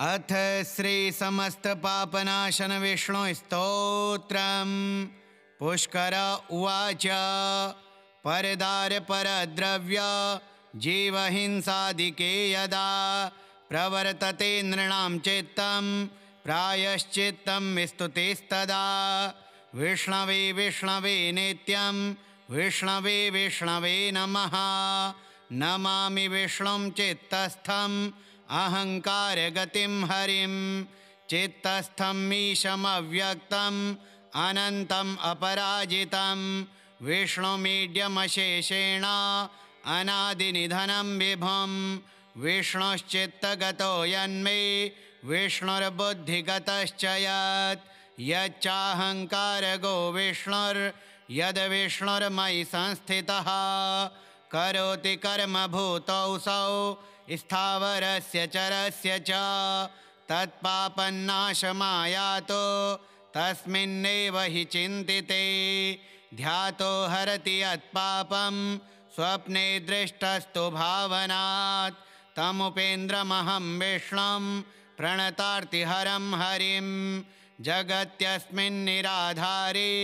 अथ श्री समस्त पापनाशन विष्णु स्तोत्रम्। पुष्कर उवाच परदार परद्रव्य जीवहिंसादिके यदा प्रवर्तते नृणां चित्तं प्रायश्चित्तं स्तुतिस्तदा विष्णवे विष्णवे नित्यं विष्णवे विष्णवे नमः। नमामि विष्णुं चित्तस्थम् अहंकार गतिं हरिं चित्तस्थं मीशमव्यक्तम् अनन्तम् अपराजितं विष्णुमीड्यमशेषेण अनादिनिधनं विभुं विष्णुश्चित्तगतो यन्मे विष्णुर्बुद्धिगतश्च यच्चाहंकारगो विष्णुर्यद्विष्णुर्मयि संस्थितः करोति कर्म भूतौ स्थावरस्य चरस्य च तत्पापन्नाशमायातो तस्मिन्नेव हि चिन्तिते ध्यातो हरति यत्पापं स्वप्ने दृष्टस्तु भावनात् तमुपेन्द्रमहं विष्णुं प्रणतार्तिहरं हरिं जगत्यस्मिन्निराधारे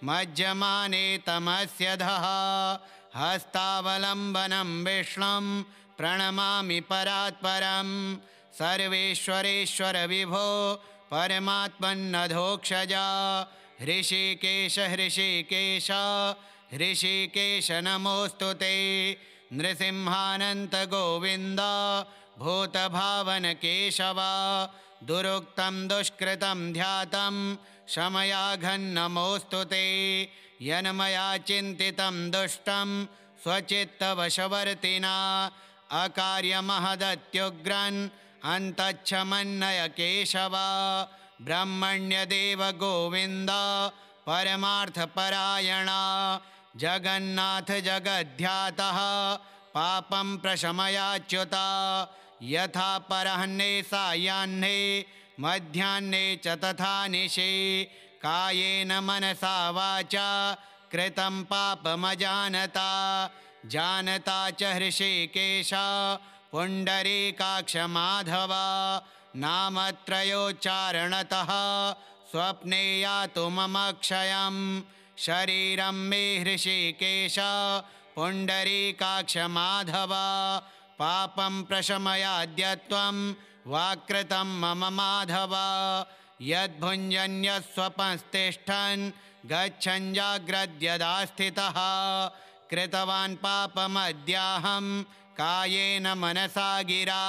मज्जमाने तमस्यधः हस्तावलम्बनं विष्णुं प्रणमामि परात्परं सर्वेश्वरेश्वर विभो परमात्मन्नधोक्षजा हृषिकेश हृषिकेश हृषिकेश नमोऽस्तु ते नृसिंहानन्त गोविन्द भूतभावन केशव दुरुक्तं दुष्कृतं ध्यातं शमयाघन्नमोऽस्तु ते यन्मया चिन्तितं दुष्टं स्वचित्तवशवर्तिना अकार्यमहदत्युग्रन् अन्तच्छमन्नय केशव ब्रह्मण्यदेव गोविन्द परमार्थपरायण जगन्नाथ जगद्ध्यातः पापं प्रशमयाच्युत यथा परह्ने सायाह्ने मध्याह्ने च तथा निशि कायेन मनसा वाचा कृतं पापमजानता जानता च हृषिकेश पुण्डरीकाक्ष माधव नामत्रयोच्चारणतः स्वप्ने यातु मम क्षयं शरीरं मे हृषिकेश पुण्डरीकाक्ष माधव पापं प्रशमयाद्यत्वं वाक्कृतं मम माधव यद्भुञ्जन्यस्वपंस्तिष्ठन् गच्छन् जाग्रद्यदा स्थितः कृतवान् पापमद्याहं कायेन मनसा गिरा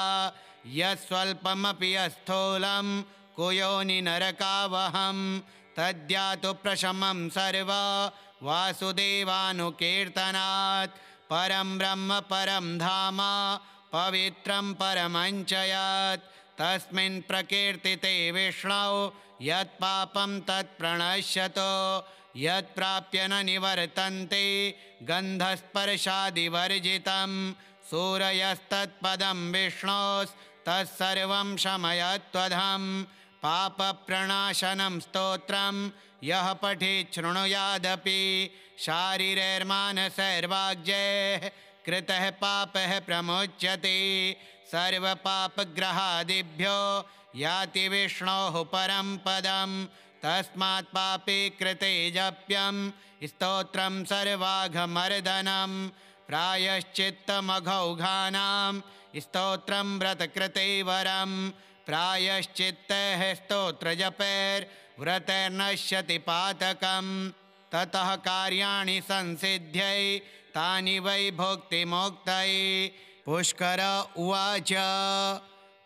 यस्वल्पमपि यस्थूलं कुयोनि नरकावहं तद्यातु प्रशमं सर्व वासुदेवानुकीर्तनात् परं ब्रह्म परं धाम पवित्रं परमं च यत् तस्मिन् प्रकीर्तिते विष्णौ यत्पापं तत्प्रणश्यतो यत्प्राप्य न निवर्तन्ते गन्धस्पर्शादिवर्जितं सूरयस्तत्पदं विष्णोस्तत्सर्वं शमयत्वधं पापप्रणाशनं स्तोत्रं यः पठेत् शृणुयादपि शारीरैर्मानसैर्वाग्यैः कृतः पापः प्रमुच्यते सर्वपापग्रहादिभ्यो याति विष्णोः परं पदं तस्मात् पापे कृते जप्यं स्तोत्रं सर्वाघमर्दनं प्रायश्चित्तमघौघानां स्तोत्रं व्रतकृते वरं प्रायश्चित्तः स्तोत्रजपैर्व्रतैर्नश्यति पातकं ततः कार्याणि संसिद्ध्यै तानि वै भोक्तिमोक्तये। पुष्कर उवाच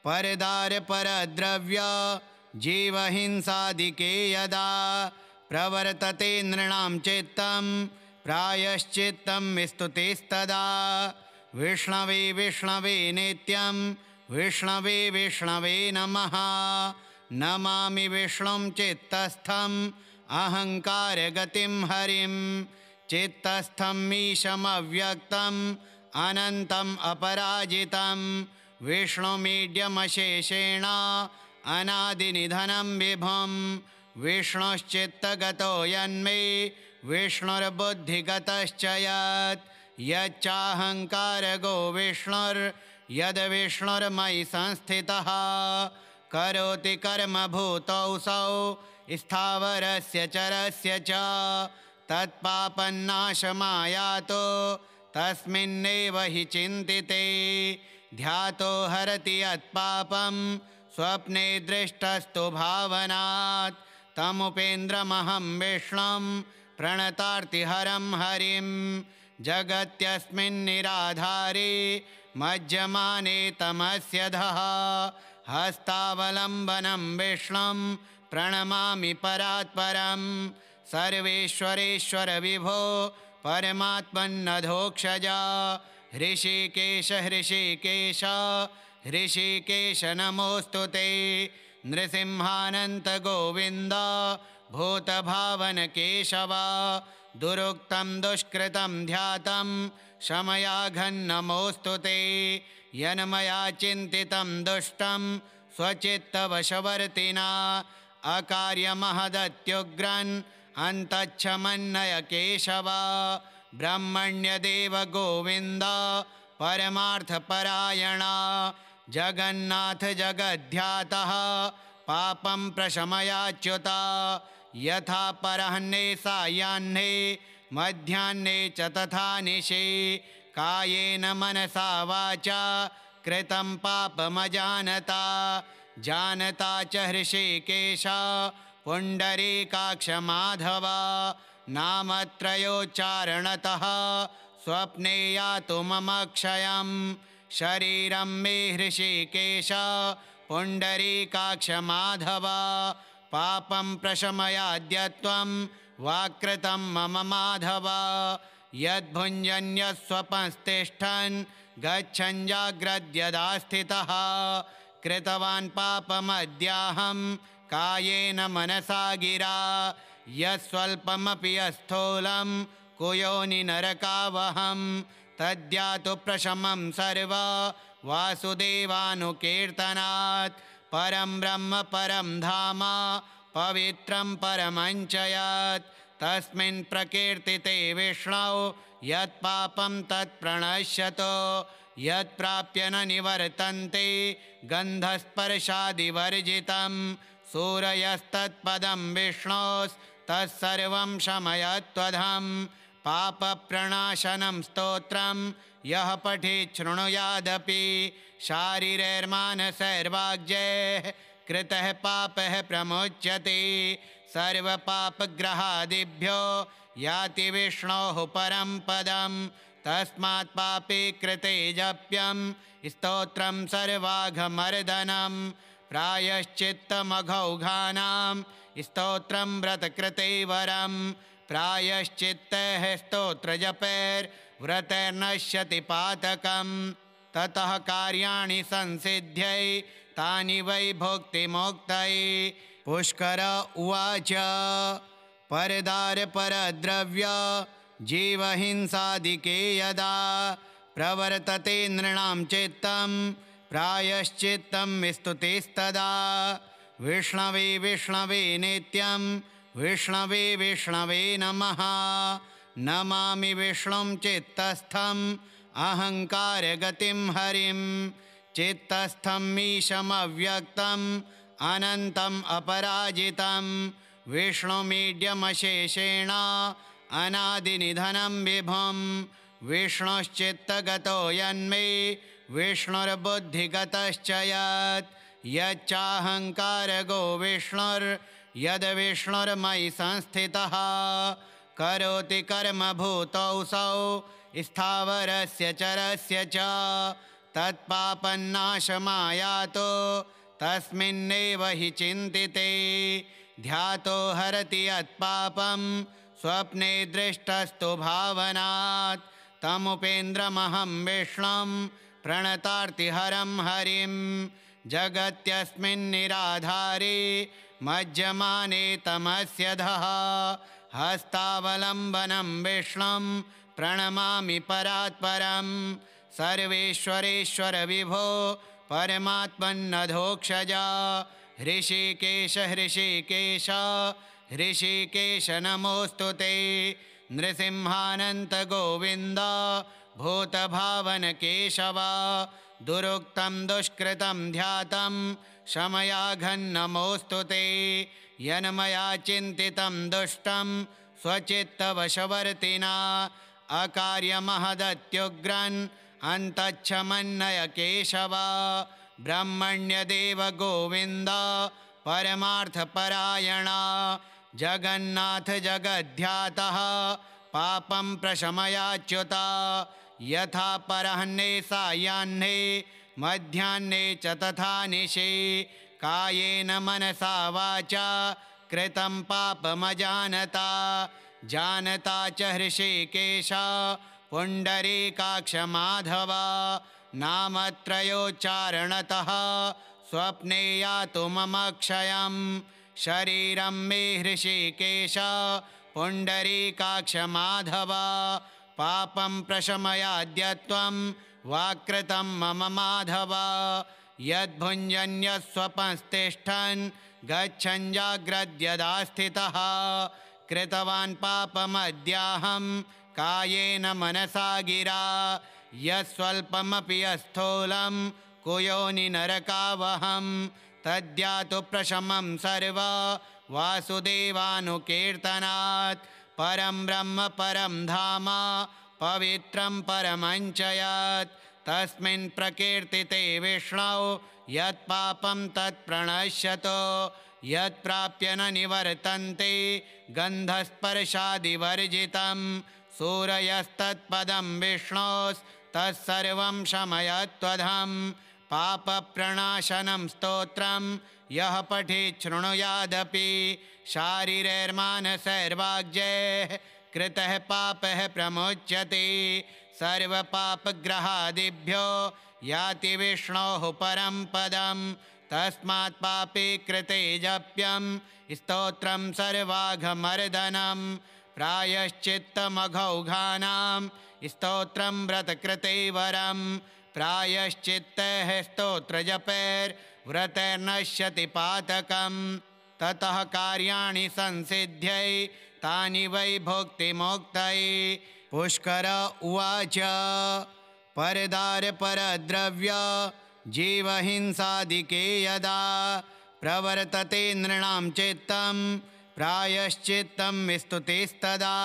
परदार परद्रव्य जीवहिंसादिके यदा प्रवर्तते नृणां चित्तं प्रायश्चित्तं स्तुतिस्तदा विष्णवे विष्णवे नित्यं विष्णवे विष्णवे नमः। नमामि विष्णुं चित्तस्थम् अहंकार गतिं हरिं चित्तस्थं मीशमव्यक्तम् अनन्तम् अपराजितं विष्णुमीड्यमशेषेण अनादिनिधनं विभुं विष्णुश्चित्तगतो यन्मे विष्णुर्बुद्धिगतश्च यच्चाहंकारगो विष्णुर्यद्विष्णुर्मयि संस्थितः करोति कर्मभूतौसौ स्थावरस्य चरस्य च तत्पापन्नाशमायातो तस्मिन्नेव हि चिन्तिते ध्यातो हरति यत्पापं स्वप्ने दृष्टस्तु भावनात् तमुपेन्द्रमहं विष्णुं प्रणतार्तिहरं हरिं जगत्यस्मिन्निराधारे मज्जमाने तमस्य धः हस्तावलम्बनं विष्णुं प्रणमामि परात्परं सर्वेश्वरेश्वर विभो परमात्मन्नधोक्षजा हृषिकेश हृषिकेश हृषिकेश नमोऽस्तु ते नृसिंहानन्त गोविन्द भूतभावन केशव दुरुक्तं दुष्कृतं ध्यातं शमयाघन्नमोऽस्तु ते यन्मया चिन्तितं दुष्टं स्वचित्तवशवर्तिना अकार्यमहदत्युग्रन् अन्तच्छमन्नय केशव ब्रह्मण्यदेव गोविन्द परमार्थपरायणा जगन्नाथ जगद्ध्यातः पापं प्रशमयाच्युता यथा परह्ने सायाह्ने मध्याह्ने च तथा निशि कायेन मनसा वाचा कृतं पापमजानता जानता च हृषिकेश पुण्डरीकाक्ष माधव नामत्रयोच्चारणतः स्वप्ने यातु मम क्षयं शरीरं मे हृषिकेश पुण्डरीकाक्ष माधव पापं प्रशमयाद्यत्वं वाक्कृतं मम माधव यद्भुञ्जन्यस्वपंस्तिष्ठन् गच्छन् जाग्रद्यदा स्थितः कृतवान् पापमद्याहं कायेन मनसा गिरा यस्वल्पमपि यस्थूलं कुयोनि नरकावहं तद्यातु प्रशमं सर्व वासुदेवानुकीर्तनात् परं ब्रह्म परं धाम पवित्रं परमञ्च यत् तस्मिन् प्रकीर्तिते विष्णौ यत्पापं तत्प्रणश्यतो यत्प्राप्य न निवर्तन्ते गन्धस्पर्शादिवर्जितं सूरयस्तत्पदं विष्णोस्तत्सर्वं शमयत्वधं पापप्रणाशनं स्तोत्रं यः पठेत् शृणुयादपि शारीरैर्मानसैर्वाग्यैः कृतः पापः प्रमुच्यते सर्वपापग्रहादिभ्यो याति विष्णोः परं पदं तस्मात् पापे कृते जप्यं स्तोत्रं सर्वाघमर्दनं प्रायश्चित्तमघौघानां स्तोत्रं व्रतकृते वरं प्रायश्चित्तैः स्तोत्रजपैर्व्रतैर्नश्यति पातकं ततः कार्याणि संसिद्ध्यै तानि वै भुक्तिमुक्तये पुष्कर उवाच परदारपरद्रव्य जीवहिंसादिके यदा प्रवर्तते नृणां चित्तं प्रायश्चित्तं स्तुतिस्तदा विष्णवे विष्णवे नित्यं विष्णवे विष्णवे नमः नमामि विष्णुं चित्तस्थं अहङ्कारगतिं हरिं चित्तस्थं मीशमव्यक्तम् अनन्तम् अपराजितं विष्णुमीड्यमशेषेण अनादिनिधनं विभुं विष्णुश्चित्तगतो यन्मे विष्णुर्बुद्धिगतश्च यत् यच्चाहङ्कारगो विष्णुर्यद्विष्णुर्मयि संस्थितः करोति कर्मभूतौसौ स्थावरस्य चरस्य च तत्पापन्नाशमायातो तस्मिन्नेव हि चिन्तिते ध्यातो हरति यत्पापं स्वप्ने दृष्टस्तु भावनात् तमुपेन्द्रमहं विष्णुं प्रणतार्तिहरं हरिं जगत्यस्मिन्निराधारे मज्जमाने तमस्य धः हस्तावलम्बनं विष्णुं प्रणमामि परात्परं सर्वेश्वरेश्वर विभो परमात्मन्नधोक्षजा हृषिकेश हृषिकेश हृषिकेश नमोऽस्तु ते नृसिंहानन्त गोविन्द भूतभावन केशव दुरुक्तं दुष्कृतं ध्यातं शमयाघन्नमोऽस्तु ते यन्मया चिन्तितं दुष्टं स्वचित्तवशवर्तिना अकार्यमहदत्युग्रन् अन्तच्छमन्नय केशव ब्रह्मण्यदेव गोविन्द परमार्थपरायण जगन्नाथ जगद्ध्यातः पापं प्रशमयाच्युत यथा परह्ने सायाह्ने मध्याह्ने च तथा निशि कायेन मनसा वाचा कृतं पापमजानता जानता च हृषीकेश पुण्डरीकाक्ष माधव नामत्रयोच्चारणतः स्वप्ने यातु मम क्षयं शरीरं मे हृषीकेश पुण्डरीकाक्ष माधव पापं प्रशमयाद्य त्वं वाक्कृतं मम माधव यद्भुञ्जन्यस्वपंस्तिष्ठन् गच्छन् जाग्रद्यदा स्थितः कृतवान् पापमद्याहं कायेन मनसा गिरा यस्वल्पमपि यस्थूलं कुयोनिनरकावहं तद्यातु प्रशमं सर्व वासुदेवानुकीर्तनात् परं ब्रह्म परं धाम पवित्रं परमञ्च यत् तस्मिन् प्रकीर्तिते विष्णौ यत्पापं तत्प्रणश्यतो यत्प्राप्य न निवर्तन्ते गन्धस्पर्शादिवर्जितं सूरयस्तत्पदं विष्णोस्तत्सर्वं शमयत्वधं पापप्रणाशनं स्तोत्रं यः पठेत् शृणुयादपि शारीरैर्मानसैर्वाग्यैः कृतः पापः प्रमुच्यते सर्वपापग्रहादिभ्यो याति विष्णोः परं पदं तस्मात् पापे कृते जप्यं स्तोत्रं सर्वाघमर्दनं प्रायश्चित्तमघौघानां स्तोत्रं व्रतकृते वरं प्रायश्चित्तः स्तोत्रजपैर्व्रतैर्नश्यति पातकं ततः कार्याणि संसिद्ध्यै तानि वै भोक्तिमोक्तये पुष्कर उवाच परदारपरद्रव्य जीवहिंसादिके यदा प्रवर्तते नृणां चित्तं प्रायश्चित्तं स्तुतिस्तदा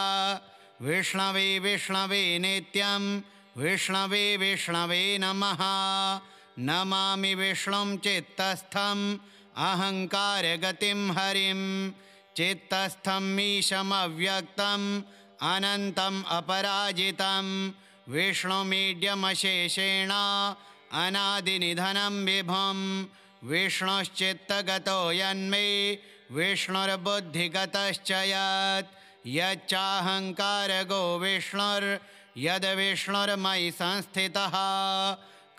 विष्णवे विष्णवे नित्यं विष्णवे विष्णवे नमः नमामि विष्णुं चित्तस्थम् अहङ्कारगतिं हरिं चित्तस्थं मीशमव्यक्तम् अनन्तम् अपराजितं विष्णुमीड्यमशेषेण अनादिनिधनं विभुं विष्णुश्चित्तगतो यन्मे विष्णुर्बुद्धिगतश्च यत् यच्चाहङ्कारगो विष्णुर्यद्विष्णुर्मयि संस्थितः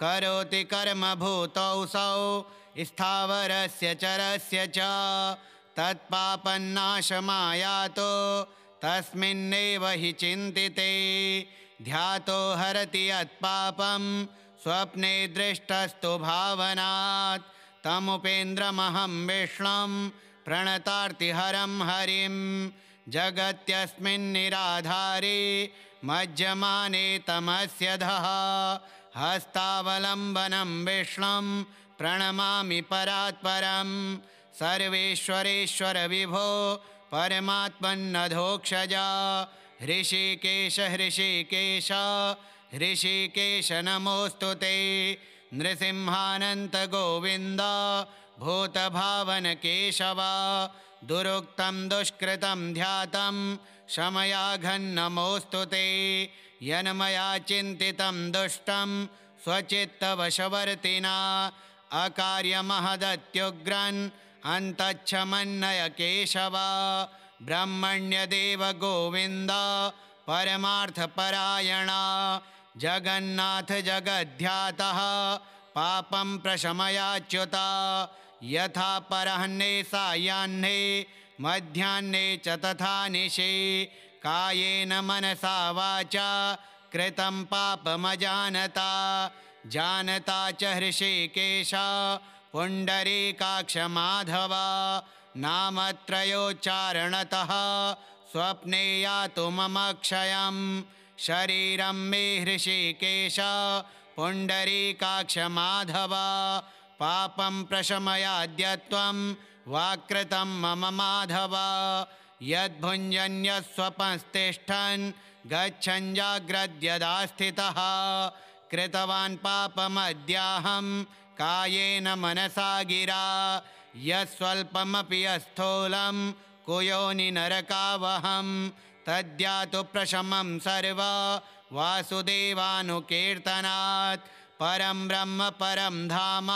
करोति कर्मभूतौसौ स्थावरस्य चरस्य च तत्पापन्नाशमायातो तस्मिन्नेव हि चिन्तिते ध्यातो हरति यत्पापं स्वप्ने दृष्टस्तु भावनात् तमुपेन्द्रमहं विष्णुं प्रणतार्तिहरं हरिं जगत्यस्मिन्निराधारे मज्जमाने तमस्य धः हस्तावलम्बनं विष्णुं प्रणमामि परात्परं सर्वेश्वरेश्वर विभो परमात्मन्नधोक्षजा हृषीकेश हृषीकेश हृषीकेश नमोऽस्तु ते नृसिंहानन्त गोविन्द भूतभावन केशव दुरुक्तं दुष्कृतं ध्यातं शमयाघन्नमोऽस्तु ते यन्मया चिन्तितं दुष्टं स्वचित्तवशवर्तिना अकार्यमहदत्युग्रन् अन्तच्छमन्नय केशव ब्रह्मण्यदेव गोविन्द परमार्थपरायण जगन्नाथ जगद्ध्यातः पापं प्रशमयाच्युत यथा परह्ने सायाह्ने मध्याह्ने च तथा निशि कायेन मनसा वाचा कृतं पापमजानता जानता च हृषीकेश पुण्डरीकाक्ष माधव नामत्रयोच्चारणतः स्वप्ने यातु मम क्षयं शरीरं मे हृषीकेश पुण्डरीकाक्ष माधव पापं प्रशमयाद्यत्वं वाकृतं मम माधव यद्भुञ्जन्यस्वपंस्तिष्ठन् गच्छन् जाग्रद्यदा स्थितः कृतवान् पापमद्याहं कायेन मनसा गिरा यस्वल्पमपि यस्थूलं कुयोनि नरकावहं तद्यातु प्रशमं सर्व वासुदेवानुकीर्तनात् परं ब्रह्म परं धाम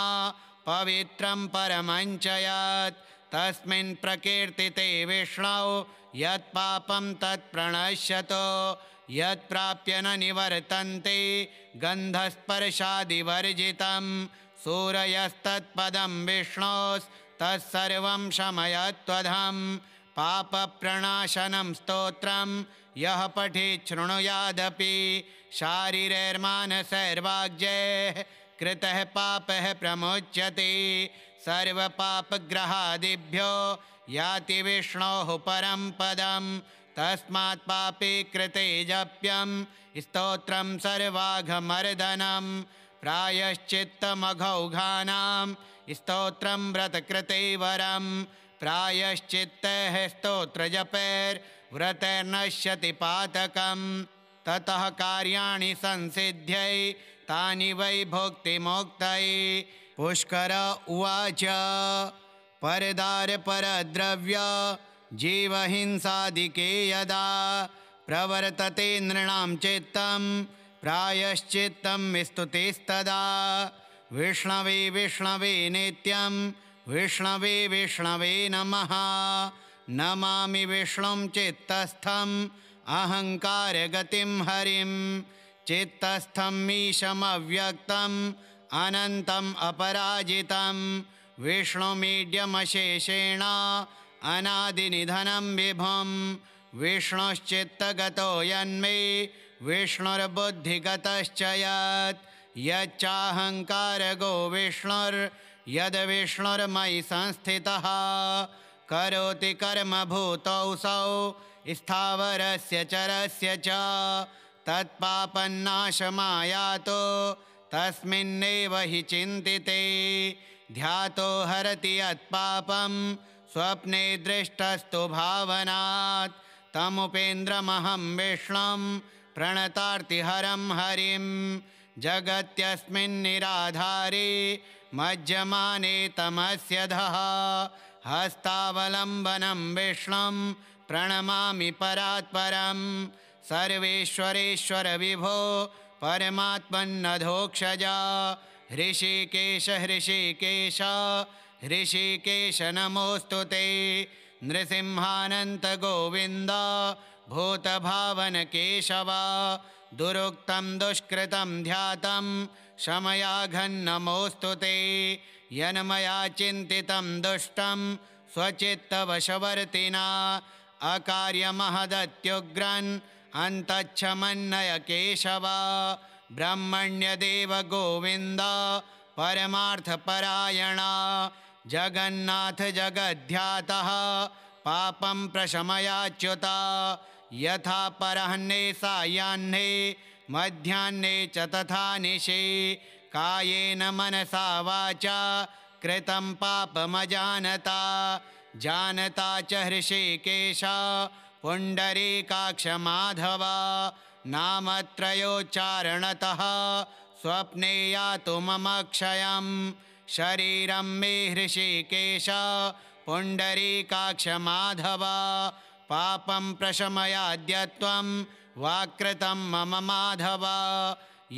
पवित्रं परमं च यत् तस्मिन् प्रकीर्तिते विष्णौ यत्पापं तत्प्रणश्यतो यत्प्राप्य न निवर्तन्ते गन्धस्पर्शादिवर्जितं सूरयस्तत्पदं विष्णोस्तत्सर्वं शमयत्वधं पापप्रणाशनं स्तोत्रं यः पठेत् शृणुयादपि शारीरैर्मानसैर्वाग्यैः कृतः पापः प्रमुच्यते सर्वपापग्रहादिभ्यो याति विष्णोः परं पदं तस्मात् पापे कृते जप्यं स्तोत्रं सर्वाघमर्दनं प्रायश्चित्तमघौघानां स्तोत्रं व्रतकृते वरं प्रायश्चित्तः स्तोत्रजपैर्व्रतैर्नश्यति पातकं ततः कार्याणि संसिद्ध्यै तानि वै भोक्तिमोक्तये पुष्कर उवाच परदारपरद्रव्य जीवहिंसादिके यदा प्रवर्तते नृणां चित्तं प्रायश्चित्तं स्तुतिस्तदा विष्णवे विष्णवे नित्यं विष्णवे विष्णवे नमः नमामि विष्णुं चित्तस्थं अहङ्कारगतिं हरिं चित्तस्थं मीशमव्यक्तम् अनन्तम् अपराजितं विष्णुमीड्यमशेषेण अनादिनिधनं विभुं विष्णुश्चित्तगतो यन्मे विष्णुर्बुद्धिगतश्च यत् यच्चाहङ्कारगो विष्णुर्यद्विष्णुर्मयि संस्थितः करोति कर्मभूतौसौ स्थावरस्य चरस्य च तत्पापन्नाशमायातो तस्मिन्नेव हि चिन्तिते ध्यातो हरति यत्पापं स्वप्ने दृष्टस्तु भावनात् तमुपेन्द्रमहं विष्णुं प्रणतार्तिहरं हरिं जगत्यस्मिन् निराधारे मज्जमाने तमस्य धः हस्तावलम्बनं विष्णुं प्रणमामि परात्परं सर्वेश्वरेश्वर विभो परमात्मन्नधोक्षजा हृषिकेश हृषिकेश हृषिकेश नमोऽस्तु ते नृसिंहानन्त गोविन्द भूतभावन केशव दुरुक्तं दुष्कृतं ध्यातं शमयाघन्नमोऽस्तु ते यन्मया चिन्तितं दुष्टं स्वचित्तवशवर्तिना अकार्यमहदत्युग्रन् अन्तच्छमन्नय केशव ब्रह्मण्यदेव गोविन्द परमार्थपरायण जगन्नाथ जगद्ध्यातः पापं प्रशमयाच्युत यथा परह्ने सायाह्ने मध्याह्ने च तथा निशि कायेन मनसा वाचा कृतं पापमजानता जानता च हृषिकेश पुण्डरीकाक्ष माधव नामत्रयोच्चारणतः स्वप्ने यातु मम क्षयं शरीरं मे हृषिकेश पुण्डरीकाक्ष माधव पापं प्रशमयाद्यत्वं वाकृतं मम माधव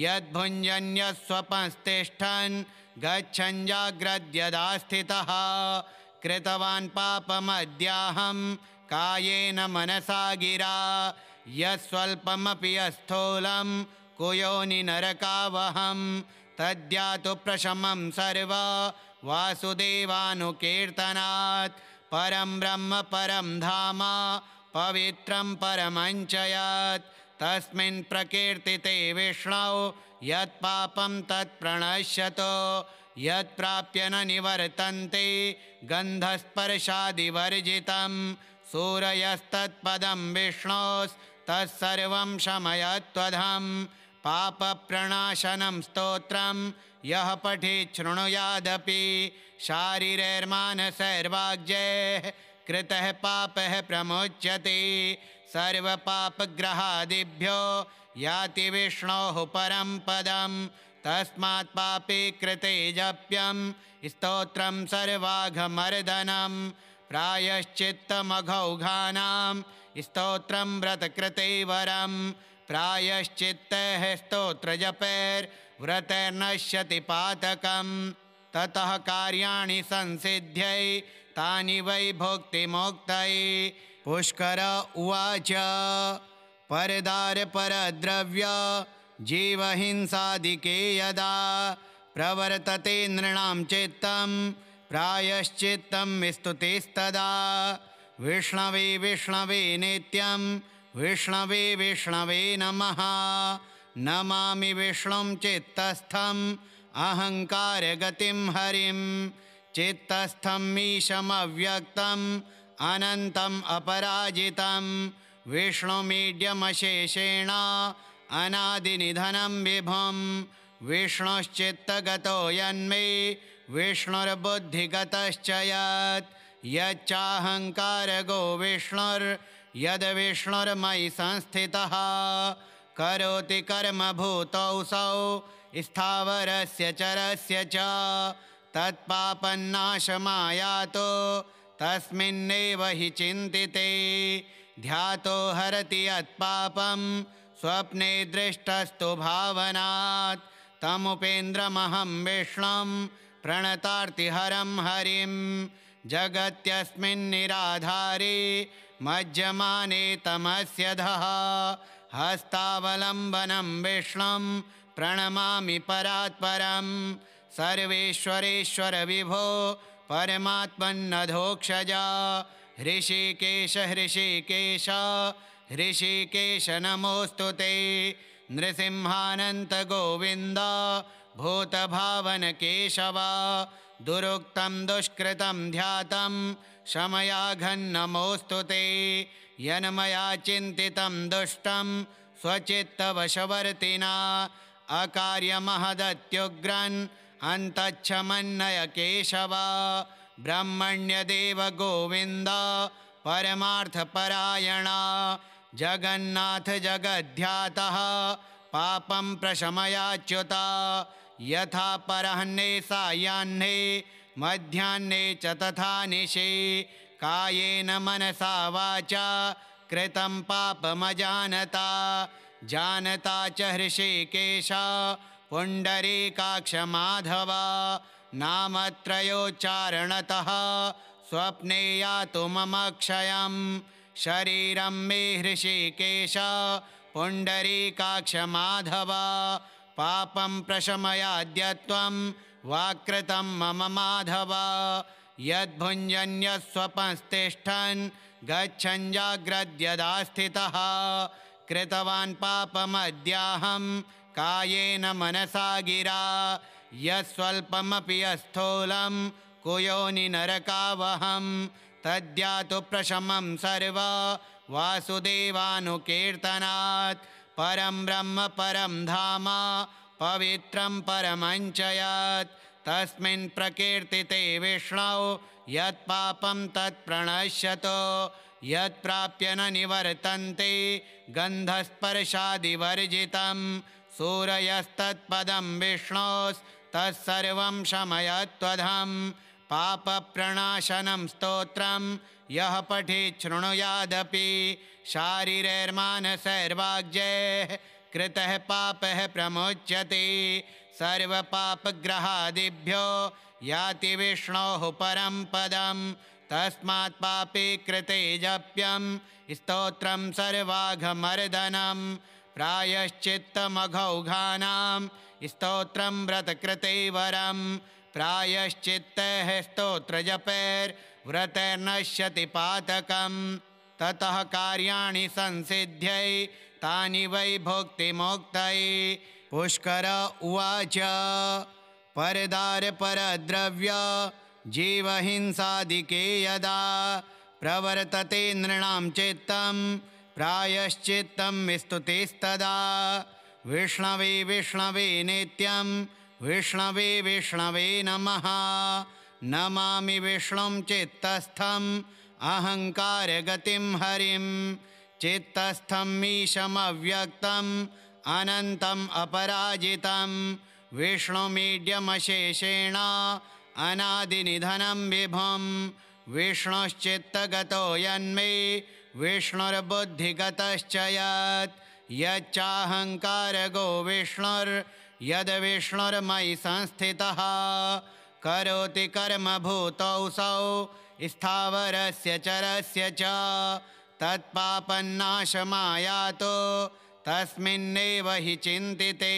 यद्भुञ्जन्यस्वपंस्तिष्ठन् गच्छन् जाग्रद्यदा स्थितः कृतवान् पापमद्याहं कायेन मनसा गिरा यस्वल्पमपि यस्थूलं कुयोनि नरकावहं तद्यातु प्रशमं सर्व वासुदेवानुकीर्तनात् परं ब्रह्म परं धाम पवित्रं परमं च यत् तस्मिन् प्रकीर्तिते विष्णौ यत्पापं तत्प्रणश्यतो यत्प्राप्य न निवर्तन्ते गन्धस्पर्शादिवर्जितं सूरयस्तत्पदं विष्णोस्तत्सर्वं शमयत्वधं पापप्रणाशनं स्तोत्रं यः पठेत् शृणुयादपि शारीरैर्मानसैर्वाग्यैः कृतः पापः प्रमुच्यते सर्वपापग्रहादिभ्यो याति विष्णोः परं पदं तस्मात् पापे कृते जप्यं स्तोत्रं सर्वाघमर्दनं प्रायश्चित्तमघौघानां स्तोत्रं व्रतकृते वरं प्रायश्चित्तः स्तोत्रजपैर्व्रतैर्नश्यति पातकं ततः कार्याणि संसिद्ध्यै तानि वै भुक्तिमुक्तये। पुष्कर उवाच परदारपरद्रव्य जीवहिंसादिके यदा प्रवर्तते नृणां चित्तं प्रायश्चित्तं स्तुतिस्तदा विष्णवे विष्णवे नित्यं विष्णवे विष्णवे नमः नमामि विष्णुं चित्तस्थम् अहङ्कारगतिं हरिं चित्तस्थं मीशमव्यक्तम् अनन्तम् अपराजितं विष्णुमीड्यमशेषेण अनादिनिधनं विभुं विष्णुश्चित्तगतो यन्मे विष्णुर्बुद्धिगतश्च यच्चाहङ्कारगो विष्णुर्यद्विष्णुर्मयि संस्थितः करोति कर्म भूतौ सौ स्थावरस्य चरस्य च तत्पापन्नाशमायातो तस्मिन्नेव हि चिन्तिते ध्यातो हरति यत्पापं स्वप्ने दृष्टस्तु भावनात् तमुपेन्द्रमहं विष्णुं प्रणतार्तिहरं हरिं जगत्यस्मिन्निराधारे मज्जमाने तमस्य धः हस्तावलम्बनं विष्णुं प्रणमामि परात्परं सर्वेश्वरेश्वर विभो परमात्मन्नधोक्षजा हृषिकेश हृषिकेश हृषिकेश नमोऽस्तु ते नृसिंहानन्त गोविन्द भूतभावन केशव दुरुक्तं दुष्कृतं ध्यातं शमयाघन्नमोऽस्तु ते यन्मया चिन्तितं दुष्टं स्वचित्तवशवर्तिना अकार्यमहदत्युग्रन् अन्तच्छमन्नय केशव ब्रह्मण्यदेव गोविन्द परमार्थपरायण जगन्नाथ जगद्ध्यातः पापं प्रशमयाच्युत यथा परह्ने सायाह्ने मध्याह्ने च तथा निशि कायेन मनसा वाचा कृतं पापमजानता जानता च हृषिकेश पुण्डरीकाक्ष माधव नामत्रयोच्चारणतः स्वप्ने यातु मम क्षयं शरीरं मे हृषिकेश पुण्डरीकाक्ष माधव पापं प्रशमयाद्यत्वं वाक्कृतं मम माधव यद्भुञ्जन्यस्वपंस्तिष्ठन् गच्छन् जाग्रद्यदा स्थितः कृतवान् पापमद्याहं कायेन मनसा गिरा यस्वल्पमपि यस्थूलं कुयोनि नरकावहं तद्यातु प्रशमं सर्व वासुदेवानुकीर्तनात् परं ब्रह्म परं धाम पवित्रं परमञ्च यत् तस्मिन् प्रकीर्तिते विष्णौ यत्पापं तत्प्रणश्यतो यत्प्राप्य न निवर्तन्ते गन्धस्पर्शादिवर्जितं सूरयस्तत्पदं विष्णोस्तत्सर्वं शमयत्वधं पापप्रणाशनं स्तोत्रं यः पठेत् शृणुयादपि शारीरैर्मानसैर्वाग्यैः कृतः पापः प्रमुच्यते सर्वपापग्रहादिभ्यो याति विष्णोः परं पदं तस्मात् पापे कृते जप्यं स्तोत्रं सर्वाघमर्दनं प्रायश्चित्तमघौघानां स्तोत्रं व्रतकृते वरं प्रायश्चित्तः स्तोत्रजपैर्व्रतैर्नश्यति पातकं ततः कार्याणि संसिद्ध्यै तानि वै भुक्तिमुक्तये। पुष्कर उवाच परदारपरद्रव्य जीवहिंसादिके यदा प्रवर्तते नृणां चित्तं प्रायश्चित्तं स्तुतिस्तदा विष्णवे विष्णवे नित्यं विष्णवे विष्णवे नमः। नमामि विष्णुं चित्तस्थम् अहङ्कारगतिं हरिं। चित्तस्थं मीशमव्यक्तम् अनन्तम् अपराजितं। विष्णुमीड्यमशेषेण अनादिनिधनं विभुं। विष्णुश्चित्तगतो यन्मे विष्णुर्बुद्धिगतश्च यत्। यच्चाहङ्कारगो विष्णुर्यद्विष्णुर्मयि संस्थितः। करोति कर्मभूतौ स्थावरस्य चरस्य च। तत्पापन्नाशमायातो तस्मिन्नेव हि चिन्तिते।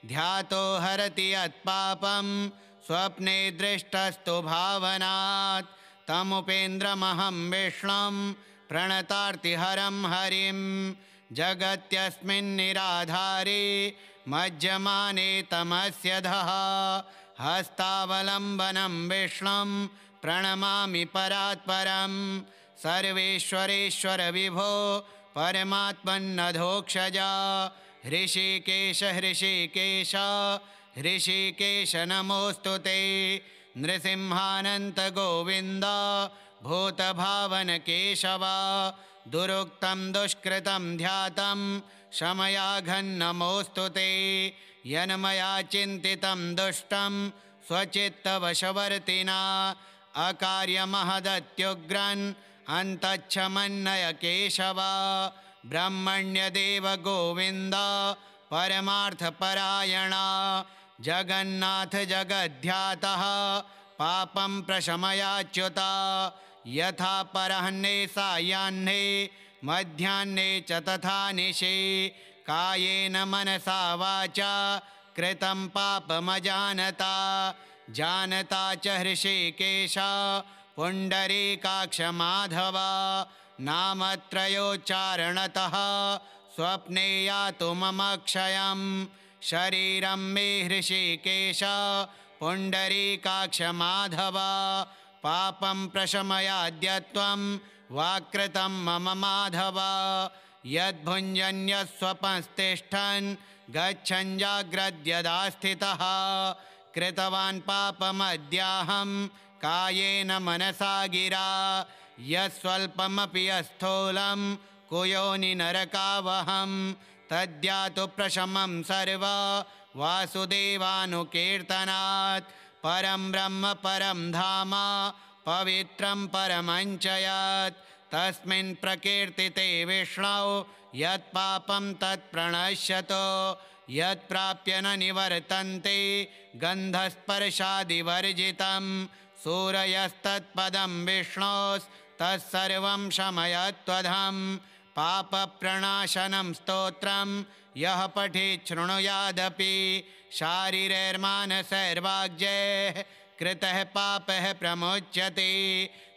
ध्यातो हरति यत्पापं स्वप्ने दृष्टस्तु भावनात्। तमुपेन्द्रमहं विष्णुं प्रणतार्तिहरं हरिं। जगत्यस्मिन्निराधारे मज्जमाने तमस्यधः। हस्तावलम्बनं विष्णुं प्रणमामि परात्परं। सर्वेश्वरेश्वर विभो परमात्मन्नधोक्षजा। हृषीकेश हृषीकेश हृषीकेश नमोऽस्तु ते। नृसिंहानन्त गोविन्द भूतभावन केशव। दुरुक्तं दुष्कृतं ध्यातं शमयाघन्नमोऽस्तु ते। यन्मया चिन्तितं दुष्टं स्वचित्तवशवर्तिना। अकार्यमहदत्युग्रन् अन्तच्छमन्नय केशव। ब्रह्मण्यदेव गोविन्द परमार्थपरायण। जगन्नाथ जगद्ध्यातः पापं प्रशमयाच्युत। यथा परह्ने सायाह्ने मध्याह्ने च तथा निशि। कायेन मनसा वाचा कृतं पापमजानता। जानता च हृषीकेश पुण्डरीकाक्ष माधव। नामत्रयोच्चारणतः स्वप्ने यातु मम क्षयम्। शरीरं मे हृषीकेश पुण्डरीकाक्ष माधव। पापं प्रशमयाद्यत्वं वाक्कृतं मम माधव। यद्भुञ्जन्यस्वपंस्तिष्ठन् गच्छन् जाग्रद्यदा स्थितः। कृतवान् पापमद्याहं कायेन मनसा गिरा। यस्वल्पमपि यस्थूलं कुयोनि नरकावहं। तद्यातु प्रशमं सर्व वासुदेवानुकीर्तनात्। परं ब्रह्म परं धाम पवित्रं परमञ्च यत्। तस्मिन् प्रकीर्तिते विष्णौ यत्पापं तत्प्रणश्यतो। यत्प्राप्य न निवर्तन्ते गन्धस्पर्शादिवर्जितं। सूरयस्तत्पदं विष्णोस्तत्सर्वं शमयत्वधं। पापप्रणाशनं स्तोत्रं यः पठेत् शृणुयादपि। शारीरैर्मानसैर्वाग्यैः कृतः पापः प्रमुच्यते।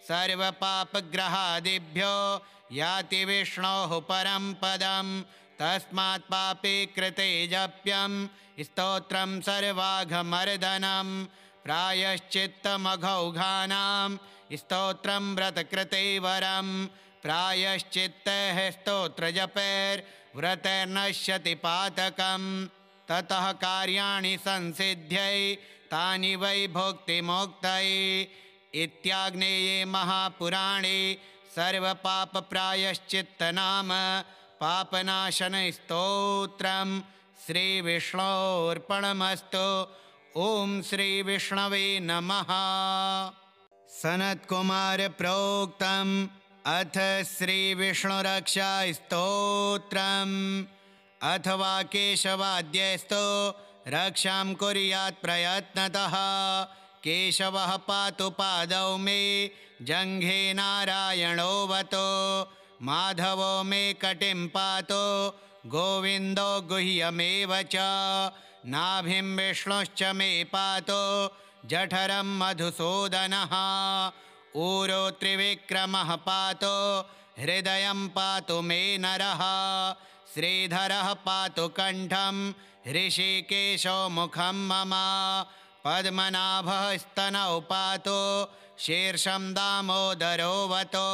सर्वपापग्रहादिभ्यो याति विष्णोः परं पदं। तस्मात् पापे कृते जप्यं स्तोत्रं सर्वाघमर्दनं। प्रायश्चित्तमघौघानां स्तोत्रं व्रतकृते वरं। प्रायश्चित्तैः स्तोत्रजपैर्व्रतैर्नश्यति पातकं। ततः कार्याणि संसिद्ध्यै तानि वै भुक्तिमुक्तये। इत्याग्नेये महापुराणे सर्वपापप्रायश्चित्तनाम पापनाशनस्तोत्रं श्रीविष्णोर्पणमस्तु। ॐ श्रीविष्णवे नमः। सनत्कुमार प्रोक्तम् अथ श्रीविष्णुरक्षास्तोत्रम्। अथवा केशवाद्यस्तु रक्षां कुर्यात् प्रयत्नतः। केशवः पातु पादौ मे जङ्घे नारायणोऽवतु। माधवो मे कटिं पातु गोविन्दो गुह्यमेव च। नाभिं विष्णुश्च मे पातु जठरं मधुसूदनः। ऊरो त्रिविक्रमः पातु हृदयं पातु मे नरः। श्रीधरः पातु कण्ठं हृषीकेशो मुखं मम। पद्मनाभः स्तनौ पातु शीर्षं दामोदरोऽवतु।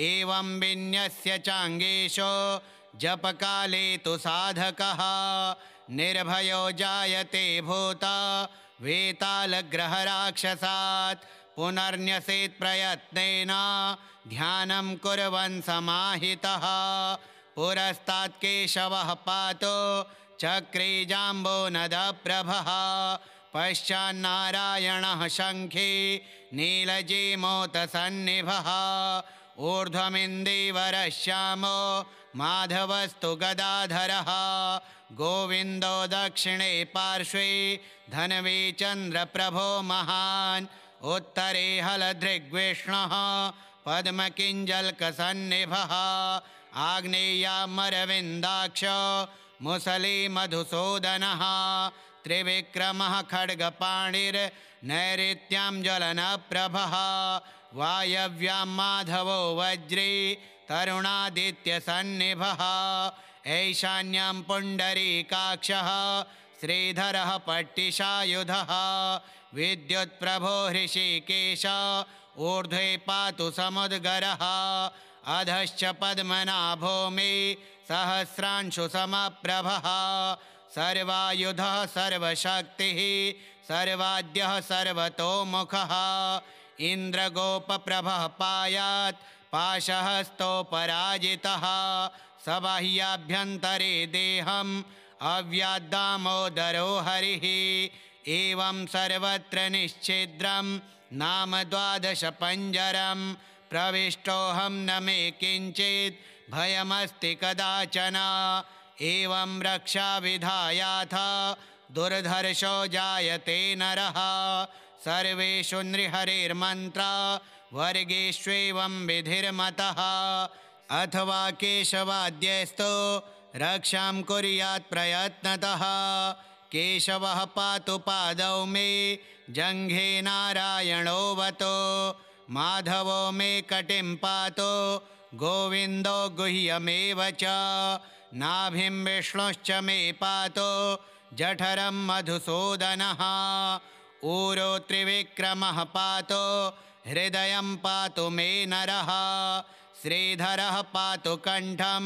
एवं विन्यस्य चाङ्गेषो जपकाले तु साधकः निर्भयो जायते भूता वेतालग्रहराक्षसात् पुनर्न्यसेत् प्रयत्नेन ध्यानं कुर्वन् समाहितः पुरस्तात् केशवः पातो चक्रे जाम्बोनदप्रभः पश्चान्नारायणः शङ्खे नीलजीमोतसन्निभः ऊर्ध्वमिन्दीवरः श्यामो माधवस्तु गदाधरः गोविन्दो दक्षिणे पार्श्वे धन्वी चन्द्रप्रभो महान् उत्तरे हलदृग्विष्णुः पद्मकिञ्जल्कसन्निभः आग्नेयामरविन्दाक्षो मुसली मधुसूदनः त्रिविक्रमः खड्गपाणिर्नैऋत्यां ज्वलनप्रभः वायव्यां माधवो वज्री तरुणादित्यसन्निभः ऐशान्यां पुण्डरीकाक्षः श्रीधरः पट्टिशायुधः विद्युत्प्रभो हृषीकेश ऊर्ध्वे पातु समुद्गरः अधश्च पद्मनाभो मे सहस्रांशुसमप्रभः सर्वायुधः सर्वशक्तिः सर्वाद्यः सर्वतोमुखः इन्द्रगोपप्रभः पायात् पाशहस्तोपराजितः सबाह्याभ्यन्तरे देहम् अव्याद्दामोदरो हरिः एवं सर्वत्र निश्छिद्रं नाम 12 पञ्जरं प्रविष्टोऽहं न मे किञ्चित् भयमस्ति कदाचन एवं रक्षाविधायाथ दुर्धर्षो जायते नरः सर्वेषु नृहरिर्मन्त्रा वर्गेष्वेवं विधिर्मतः अथवा केशवाद्यस्तु रक्षां कुर्यात् प्रयत्नतः केशवः पातु पादौ मे जङ्घे नारायणोऽवतो माधवो मे कटिं पातु गोविन्दो गुह्यमेव च नाभिं विष्णुश्च मे पातु जठरं मधुसूदनः ऊरो त्रिविक्रमः पातु हृदयं पातु मे नरः श्रीधरः पातु कण्ठं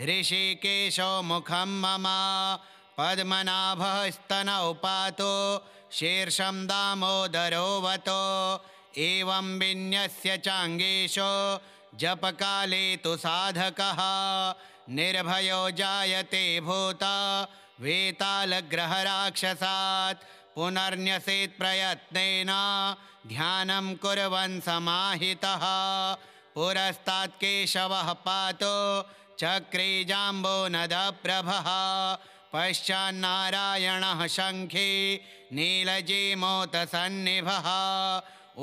हृषीकेशो मुखं मम पद्मनाभः स्तनौ पातु शीर्षं दामोदरोऽवतो एवं विन्यस्य चाङ्गेषो जपकाले तु साधकः निर्भयो जायते भूता वेतालग्रहराक्षसात् पुनर्न्यसेत् प्रयत्नेन ध्यानं कुर्वन् समाहितः पुरस्तात् केशवः पातु चक्रे जाम्बोनदप्रभः पश्चान्नारायणः शङ्खे नीलजीमोतसन्निभः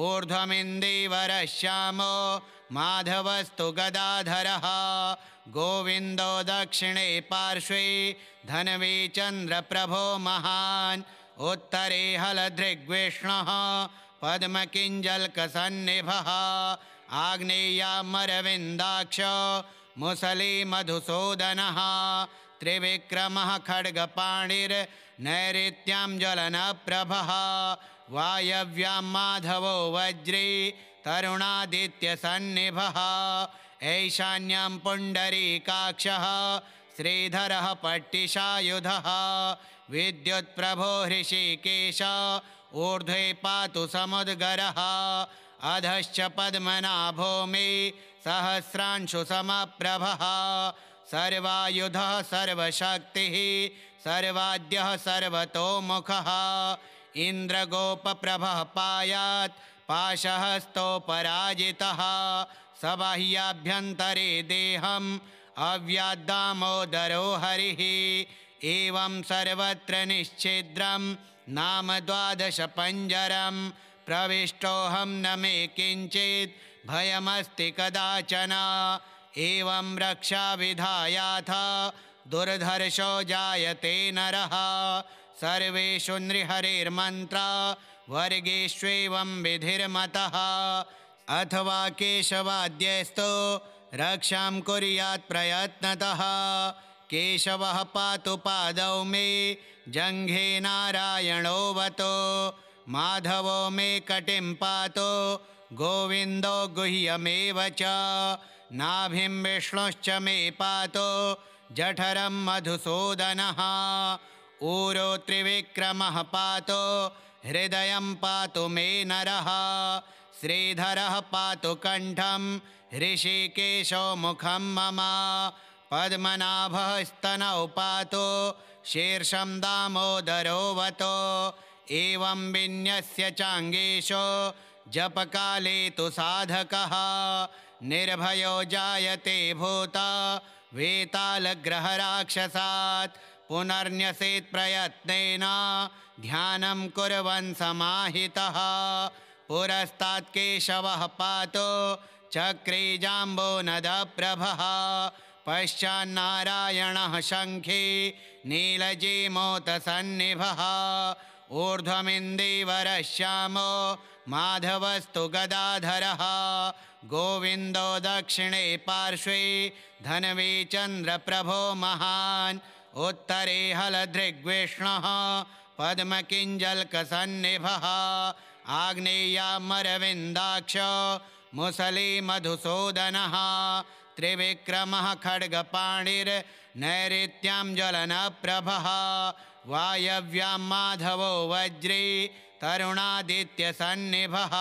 ऊर्ध्वमिन्दीवरः श्यामो माधवस्तु गदाधरः गोविन्दो दक्षिणे पार्श्वे धन्वी चन्द्रप्रभो महान् उत्तरे हलदृग्विष्णुः पद्मकिञ्जल्कसन्निभः आग्नेयामरविन्दाक्षो मुसली मधुसूदनः त्रिविक्रमः खड्गपाणिर्नैऋत्यां ज्वलनप्रभः वायव्यां माधवो वज्री तरुणादित्यसन्निभः ऐशान्यां पुण्डरीकाक्षः श्रीधरः पट्टिशायुधः विद्युत्प्रभो हृषीकेश ऊर्ध्वे पातु समुद्गरः अधश्च पद्मनाभो मे सहस्रांशुसमप्रभः सर्वायुधः सर्वशक्तिः सर्वाद्यः सर्वतोमुखः इन्द्रगोपप्रभः पायात् पाशहस्तोपराजितः सबाह्याभ्यन्तरे देहम् अव्याद्दामोदरो हरिः एवं सर्वत्र निश्छिद्रं नाम 12 पञ्जरं प्रविष्टोऽहं न मे किञ्चित् भयमस्ति कदाचन एवं रक्षाविधायाथ दुर्धर्षो जायते नरः सर्वेषु नृहरिर्मन्त्रा वर्गेष्वेवं विधिर्मतः अथवा केशवाद्यस्तु रक्षां कुर्यात् प्रयत्नतः केशवः पातु पादौ मे जङ्घे नारायणोऽवतो माधवो मे कटिं पातु गोविन्दो गुह्यमेव च नाभिं विष्णुश्च मे पातु जठरं मधुसूदनः ऊरो त्रिविक्रमः पातु हृदयं पातु मे नरः श्रीधरः पातु कण्ठं ऋषिकेशो मुखं मम पद्मनाभः स्तनौ पातु शीर्षं दामोदरोऽवतो एवं विन्यस्य चाङ्गेशो जपकाले तु साधकः निर्भयो जायते भूता वेतालग्रहराक्षसात् पुनर्न्यसेत् प्रयत्नेन ध्यानं कुर्वन् समाहितः पुरस्तात् केशवः पातु चक्रे जाम्बोनदप्रभः पश्चान्नारायणः शङ्खे नीलजीमोतसन्निभः ऊर्ध्वमिन्दीवरः श्यामो माधवस्तु गदाधरः गोविन्दो दक्षिणे पार्श्वे धन्वी चन्द्रप्रभो महान् उत्तरे हलदृग्विष्णुः पद्मकिञ्जल्कसन्निभः आग्नेयामरविन्दाक्षो मुसली मधुसूदनः त्रिविक्रमः खड्गपाणिर्नैऋत्यां ज्वलनप्रभः वायव्यां माधवो वज्री तरुणादित्यसन्निभः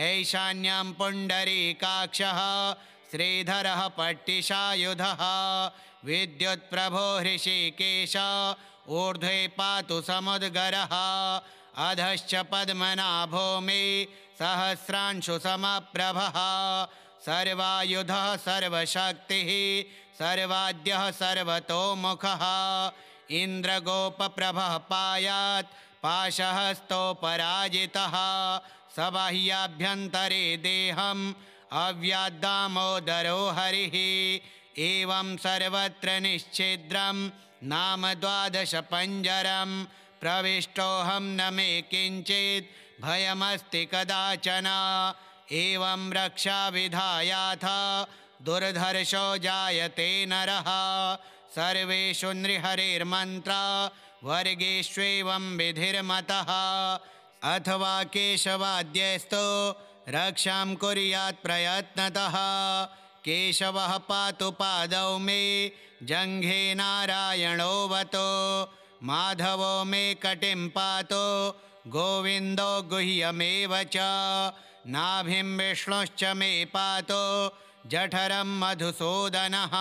ऐशान्यां पुण्डरीकाक्षः श्रीधरः पट्टिशायुधः विद्युत्प्रभो हृषीकेश ऊर्ध्वे पातु समुद्गरः अधश्च पद्मनाभो मे सहस्रांशुसमप्रभः सर्वायुधः सर्वशक्तिः सर्वाद्यः सर्वतोमुखः इन्द्रगोपप्रभः पायात् पाशहस्तोपराजितः सबाह्याभ्यन्तरे देहम् अव्याद्दामोदरो हरिः एवं सर्वत्र निश्छिद्रं नाम 12 पञ्जरं प्रविष्टोऽहं न मे किञ्चित् भयमस्ति कदाचन एवं रक्षाविधायाथ दुर्धर्षो जायते नरः सर्वेषु नृहरिर्मन्त्रा वर्गेष्वेवं विधिर्मतः अथवा केशवाद्यस्तु रक्षां कुर्यात् प्रयत्नतः केशवः पातु पादौ मे जङ्घे नारायणोऽवतो माधवो मे कटिं पातु गोविन्दो गुह्यमेव च नाभिं विष्णुश्च मे पातु जठरं मधुसूदनः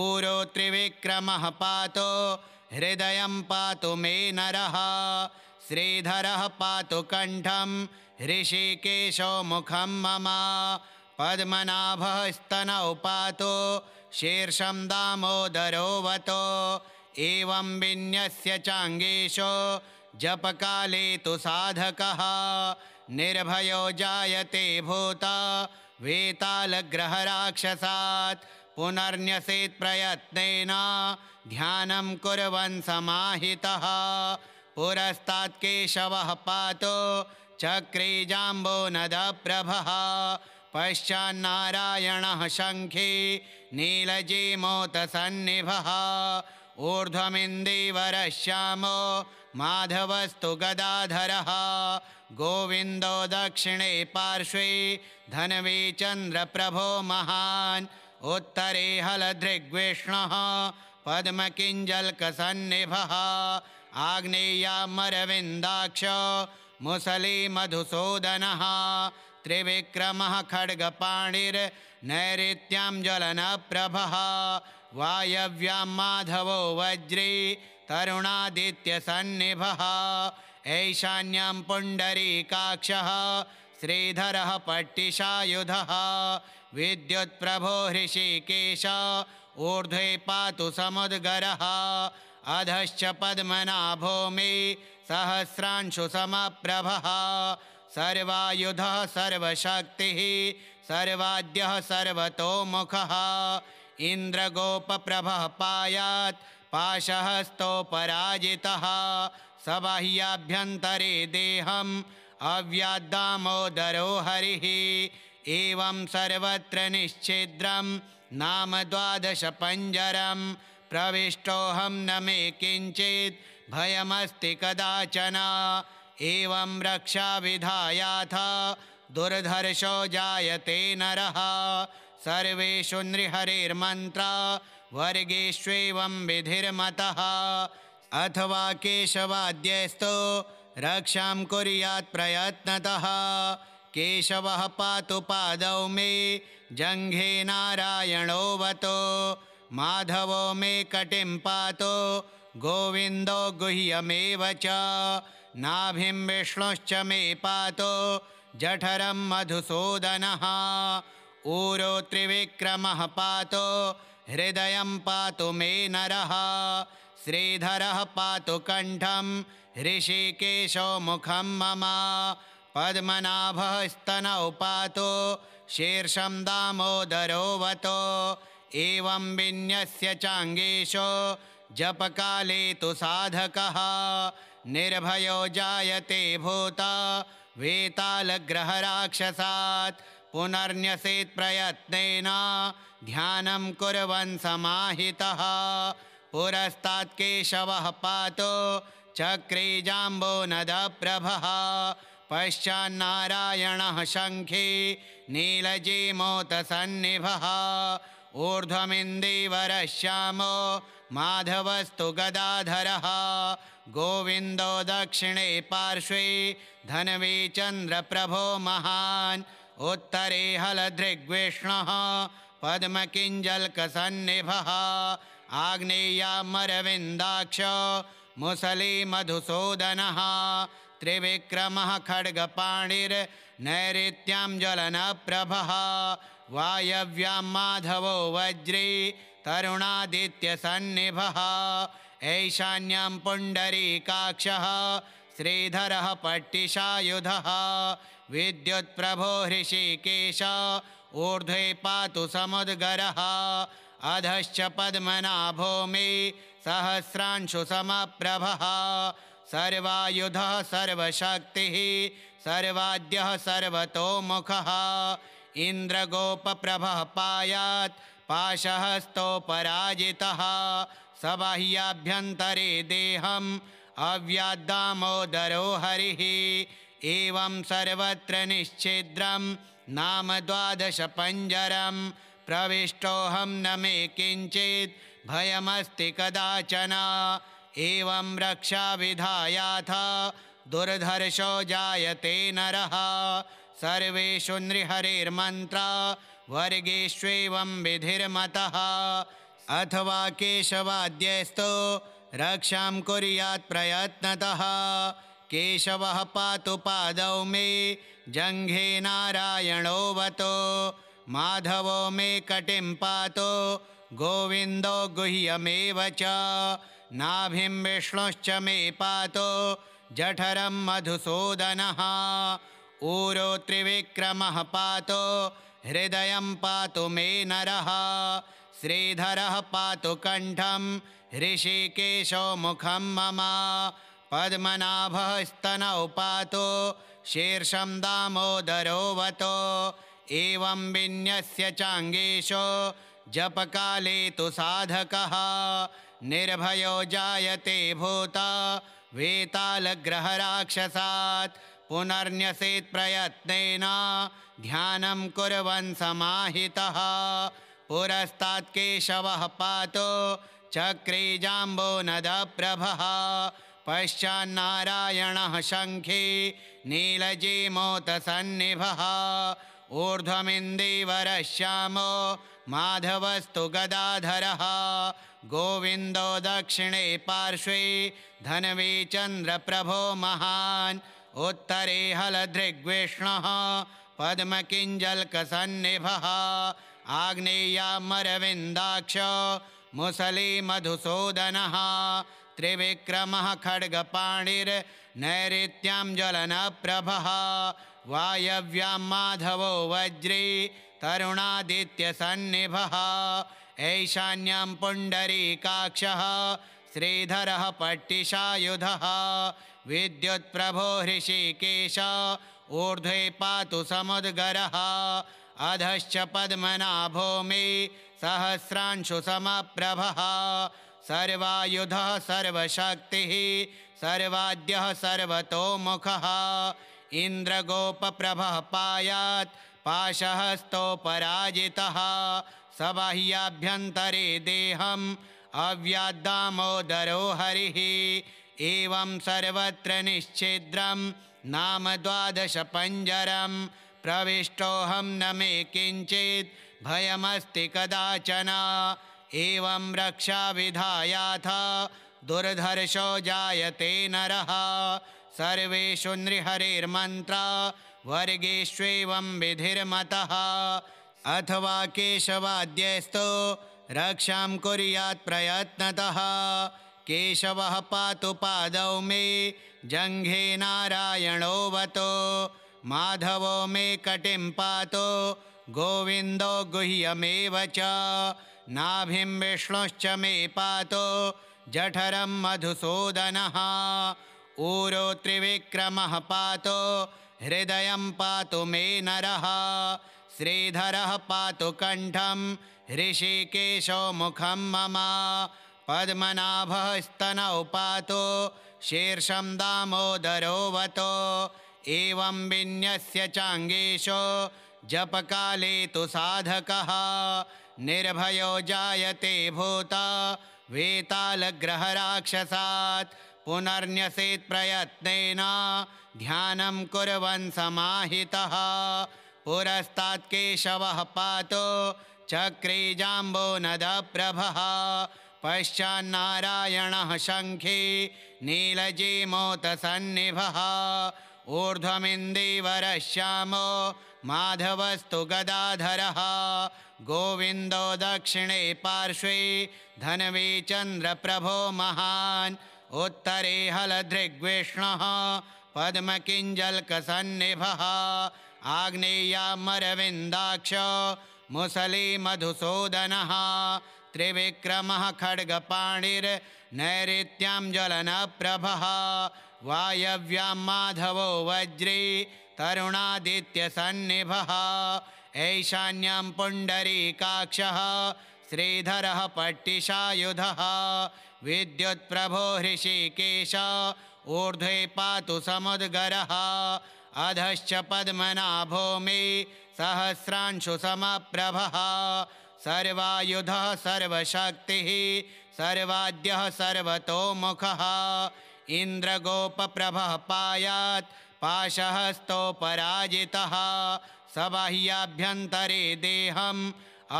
ऊरो त्रिविक्रमः पातु हृदयं पातु मे नरः श्रीधरः पातु कण्ठं ऋषिकेशो मुखं मम पद्मनाभः स्तनौ पातु शीर्षं दामोदरोऽवतो एवं विन्यस्य चाङ्गेशो जपकाले तु साधकः निर्भयो जायते भूता वेतालग्रहराक्षसात् पुनर्न्यसेत् प्रयत्नेन ध्यानं कुर्वन् समाहितः पुरस्तात् केशवः पातु चक्रे जाम्बोनदप्रभः पश्चान्नारायणः शङ्खे नीलजीमोतसन्निभः ऊर्ध्वमिन्दीवरः श्यामो माधवस्तु गदाधरः गोविन्दो दक्षिणे पार्श्वे धन्वी चन्द्रप्रभो महान् उत्तरे हलदृग्विष्णुः पद्मकिञ्जल्कसन्निभः आग्नेयामरविन्दाक्षो मुसली मधुसूदनः त्रिविक्रमः खड्गपाणिर्नैऋत्यां ज्वलनप्रभः वायव्यां माधवो वज्री तरुणादित्यसन्निभः ऐशान्यां पुण्डरीकाक्षः श्रीधरः पट्टिशायुधः विद्युत्प्रभो हृषीकेश ऊर्ध्वे पातु समुद्गरः अधश्च पद्मनाभो मे सहस्रांशुसमप्रभः सर्वायुधः सर्वशक्तिः सर्वाद्यः सर्वतोमुखः इन्द्रगोपप्रभः पायात् पाशहस्तोपराजितः सबाह्याभ्यन्तरे देहम् अव्याद्दामोदरो हरिः एवं सर्वत्र निश्छिद्रं नाम 12 पञ्जरं प्रविष्टोऽहं न मे किञ्चित् भयमस्ति कदाचन एवं रक्षाविधायाथ दुर्धर्षो जायते नरः सर्वेषु नृहरिर्मन्त्रा वर्गेष्वेवं विधिर्मतः अथवा केशवाद्यस्तु रक्षां कुर्यात् प्रयत्नतः केशवः पातु पादौ मे जङ्घे नारायणोऽवतो माधवो मे कटिं पातु गोविन्दो गुह्यमेव च नाभिं विष्णुश्च मे पातु जठरं मधुसूदनः ऊरो त्रिविक्रमः पातु हृदयं पातु मे नरः श्रीधरः पातु कण्ठं ऋषिकेशो मुखं मम पद्मनाभः स्तनौ पातु शीर्षं दामोदरोऽवतो एवं विन्यस्य चाङ्गेषो जपकाले तु साधकः निर्भयो जायते भूता वेतालग्रहराक्षसात् पुनर्न्यसेत् प्रयत्नेन ध्यानं कुर्वन् समाहितः पुरस्तात् केशवः पातु चक्रे जाम्बोनदप्रभः पश्चान्नारायणः शङ्खे नीलजीमोतसन्निभः ऊर्ध्वमिन्दीवरः श्यामो माधवस्तु गदाधरः गोविन्दो दक्षिणे पार्श्वे धन्वी चन्द्रप्रभो महान् उत्तरे हलदृग्विष्णुः पद्मकिञ्जल्कसन्निभः आग्नेयामरविन्दाक्षो मुसली मधुसूदनः त्रिविक्रमः खड्गपाणिर्नैऋत्यां ज्वलनप्रभः वायव्यां माधवो वज्री तरुणादित्यसन्निभः ऐशान्यां पुण्डरीकाक्षः श्रीधरः पट्टिशायुधः विद्युत्प्रभो हृषीकेश ऊर्ध्वे पातु समुद्गरः अधश्च पद्मनाभो मे सहस्रांशुसमप्रभः सर्वायुधः सर्वशक्तिः सर्वाद्यः सर्वतोमुखः इन्द्रगोपप्रभः पायात् पाशहस्तोपराजितः सबाह्याभ्यन्तरे देहम् अव्याद्दामोदरो हरिः एवं सर्वत्र निश्छिद्रं नाम 12 पञ्जरं प्रविष्टोऽहं न मे किञ्चित् भयमस्ति कदाचन एवं रक्षाविधायाथ दुर्धर्षो जायते नरः सर्वेषु नृहरिर्मन्त्रा वर्गेष्वेवं विधिर्मतः अथवा केशवाद्यस्तु रक्षां कुर्यात् प्रयत्नतः केशवः पातु पादौ मे जङ्घे नारायणोऽवतो माधवो मे कटिं पातु गोविन्दो गुह्यमेव च नाभिं विष्णुश्च मे पातु जठरं मधुसूदनः ऊरो त्रिविक्रमः पातु हृदयं पातु मे नरः श्रीधरः पातु कण्ठं ऋषिकेशो मुखं मम पद्मनाभः स्तनौ पातु शीर्षं दामोदरोऽवतो एवं विन्यस्य चाङ्गेषो जपकाले तु साधकः निर्भयो जायते भूता वेतालग्रहराक्षसात् पुनर्न्यसेत् प्रयत्नेन ध्यानं कुर्वन् समाहितः पुरस्तात् केशवः पातु चक्रे जाम्बोनदप्रभः पश्चान्नारायणः शङ्खे नीलजीमोतसन्निभः ऊर्ध्वमिन्दीवरः श्यामो माधवस्तु गदाधरः गोविन्दो दक्षिणे पार्श्वे धन्वी चन्द्रप्रभो महान् उत्तरे हलदृग्विष्णुः पद्मकिञ्जल्कसन्निभः आग्नेयामरविन्दाक्षो मुसली मधुसूदनः त्रिविक्रमः खड्गपाणिर्नैऋत्यां ज्वलनप्रभः वायव्यां माधवो वज्री तरुणादित्यसन्निभः ऐशान्यां पुण्डरीकाक्षः श्रीधरः पट्टिशायुधः विद्युत्प्रभो हृषीकेश ऊर्ध्वे पातु समुद्गरः अधश्च पद्मनाभो मे सहस्रांशुसमप्रभः सर्वायुधः सर्वशक्तिः सर्वाद्यः सर्वतोमुखः इन्द्रगोपप्रभः पायात् पाशहस्तोपराजितः सबाह्याभ्यन्तरे देहम् अव्याद्दामोदरो हरिः एवं सर्वत्र निश्छिद्रं नाम 12 पञ्जरं प्रविष्टोऽहं न मे किञ्चित् भयमस्ति कदाचन एवं रक्षाविधायाथ दुर्धर्षो जायते नरः सर्वेषु नृहरिर्मन्त्रा वर्गेष्वेवं विधिर्मतः अथवा केशवाद्यस्तु रक्षां कुर्यात् प्रयत्नतः केशवः पातु पादौ मे जङ्घे नारायणोऽवतु माधवो मे कटिं पातु गोविन्दो गुह्यमेव च नाभिं विष्णुश्च मे पातु जठरं मधुसूदनः ऊरो त्रिविक्रमः पातु हृदयं पातु मे नरः श्रीधरः पातु कण्ठं ऋषिकेशो मुखं मम पद्मनाभः स्तनौ पातु शीर्षं दामोदरोऽवतु एवं विन्यस्य चाङ्गेषु जपकाले तु साधकः निर्भयो जायते भूता वेतालग्रहराक्षसात् पुनर्न्यसेत् प्रयत्नेन ध्यानं कुर्वन् समाहितः पुरस्तात् केशवः पातु चक्रे जाम्बोनदप्रभः पश्चान्नारायणः शङ्खे नीलजीमोतसन्निभः ऊर्ध्वमिन्दीवरः श्यामो माधवस्तु गदाधरः गोविन्दो दक्षिणे पार्श्वे धन्वी चन्द्रप्रभो महान् उत्तरे हलदृग्विष्णुः पद्मकिञ्जल्कसन्निभः आग्नेयामरविन्दाक्षो मुसली मधुसूदनः त्रिविक्रमः खड्गपाणिर्नैऋत्यां ज्वलनप्रभः वायव्यां माधवो वज्री तरुणादित्यसन्निभः ऐशान्यां पुण्डरीकाक्षः श्रीधरः पट्टिशायुधः विद्युत्प्रभो हृषीकेश ऊर्ध्वे पातु समुद्गरः अधश्च पद्मनाभो मे सहस्रांशुसमप्रभः सर्वायुधः सर्वशक्तिः सर्वाद्यः सर्वतोमुखः इन्द्रगोपप्रभः पायात् पाशहस्तोपराजितः सबाह्याभ्यन्तरे देहम्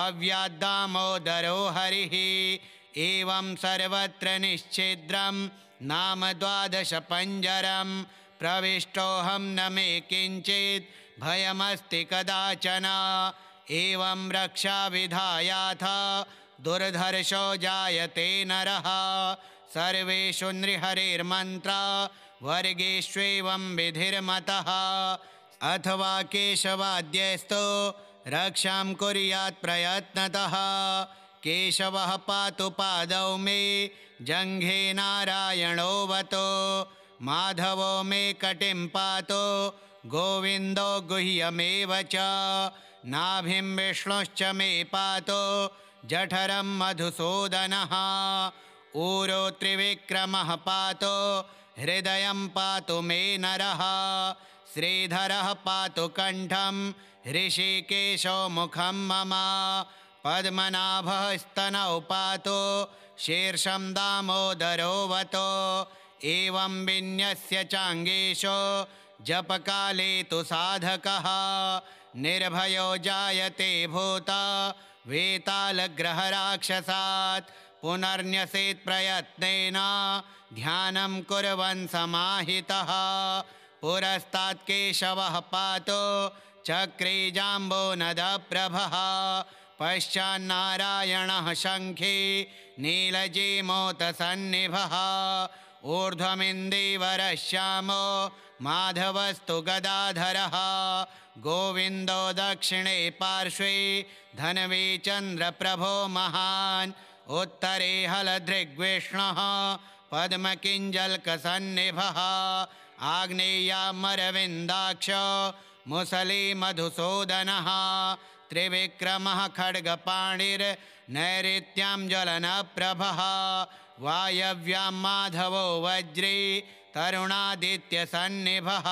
अव्याद्दामोदरो हरिः एवं सर्वत्र निश्छिद्रं नाम 12 पञ्जरं प्रविष्टोऽहं न मे किञ्चित् भयमस्ति कदाचन एवं रक्षाविधायाथ दुर्धर्षो जायते नरः सर्वेषु नृहरिर्मन्त्रा वर्गेष्वेवं विधिर्मतः अथवा केशवाद्यस्तु रक्षां कुर्यात् प्रयत्नतः केशवः पातु पादौ मे जङ्घे नारायणोऽवतु माधवो मे कटिं पातु गोविन्दो गुह्यमेव च नाभिं विष्णुश्च मे पातु जठरं मधुसूदनः ऊरो त्रिविक्रमः पातु हृदयं पातु मे नरः श्रीधरः पातु कण्ठं ऋषिकेशो मुखं मम पद्मनाभः स्तनौ पातु शीर्षं दामोदरोऽवतु एवं विन्यस्य चाङ्गेषु जपकाले तु साधकः निर्भयो जायते भूता वेतालग्रहराक्षसात् पुनर्न्यसेत् प्रयत्नेन ध्यानं कुर्वन् समाहितः पुरस्तात् केशवः पातु चक्रे जाम्बोनदप्रभः पश्चान्नारायणः शङ्खे नीलजीमोतसन्निभः ऊर्ध्वमिन्दीवरः श्यामो माधवस्तु गदाधरः गोविन्दो दक्षिणे पार्श्वे धन्वी चन्द्रप्रभो महान् उत्तरे हलदृग्विष्णुः पद्मकिञ्जल्कसन्निभः आग्नेयामरविन्दाक्षो मुसली मधुसूदनः त्रिविक्रमः खड्गपाणिर्नैऋत्यां ज्वलनप्रभः वायव्यां माधवो वज्री तरुणादित्यसन्निभः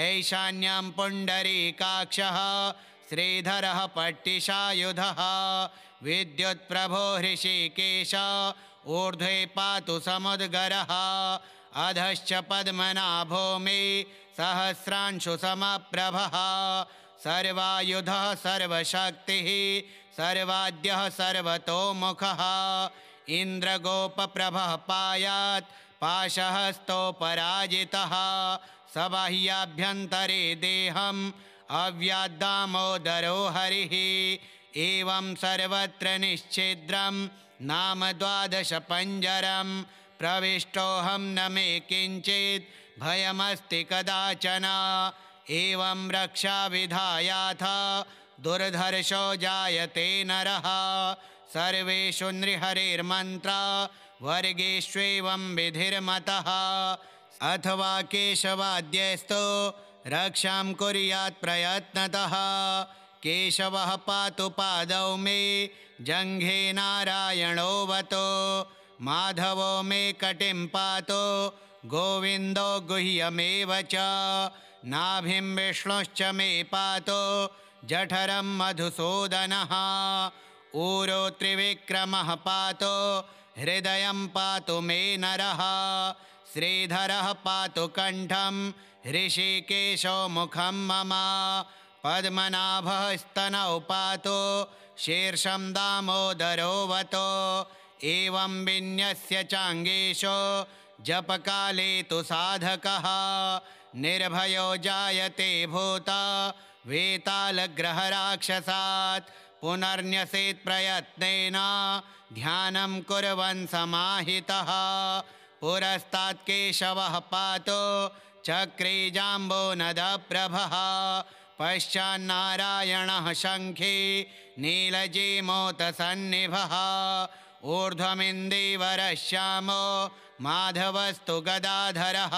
ऐशान्यां पुण्डरीकाक्षः श्रीधरः पट्टिशायुधः विद्युत्प्रभो हृषीकेश ऊर्ध्वे पातु समुद्गरः अधश्च पद्मनाभो मे सहस्रांशु समप्रभः सर्वायुधः सर्वशक्तिः सर्वाद्यः सर्वतोमुखः इन्द्रगोपप्रभः पायात् पाशहस्तोपराजितः सबाह्याभ्यन्तरे देहम् अव्याद्दामोदरो हरिः एवं सर्वत्र निश्छिद्रं नाम 12 पञ्जरं प्रविष्टोऽहं न मे किञ्चित् भयमस्ति कदाचन एवं रक्षाविधायाथ दुर्धर्षो जायते नरः सर्वेषु नृहरिर्मन्त्रा वर्गेष्वेवं विधिर्मतः अथवा केशवाद्यस्तु रक्षां कुर्यात् प्रयत्नतः केशवः पातु पादौ मे जङ्घे नारायणोऽवतु माधवो मे कटिं पातु गोविन्दो गुह्यमेव च नाभिं विष्णुश्च मे पातु जठरं मधुसूदनः ऊरो त्रिविक्रमः पातु हृदयं पातु मे नरः श्रीधरः पातु कण्ठं हृषीकेशो मुखं मम पद्मनाभः स्तनौ पातु शीर्षं दामोदरोऽवतु एवं विन्यस्य चाङ्गेषु जपकाले तु साधकः निर्भयो जायते भूता वेतालग्रहराक्षसात् पुनर्न्यसेत् प्रयत्नेन ध्यानं कुर्वन् समाहितः पुरस्तात् केशवः पातु चक्रे जाम्बोनदप्रभः पश्चान्नारायणः शङ्खे नीलजीमोतसन्निभः ऊर्ध्वमिन्दीवरः श्यामो माधवस्तु गदाधरः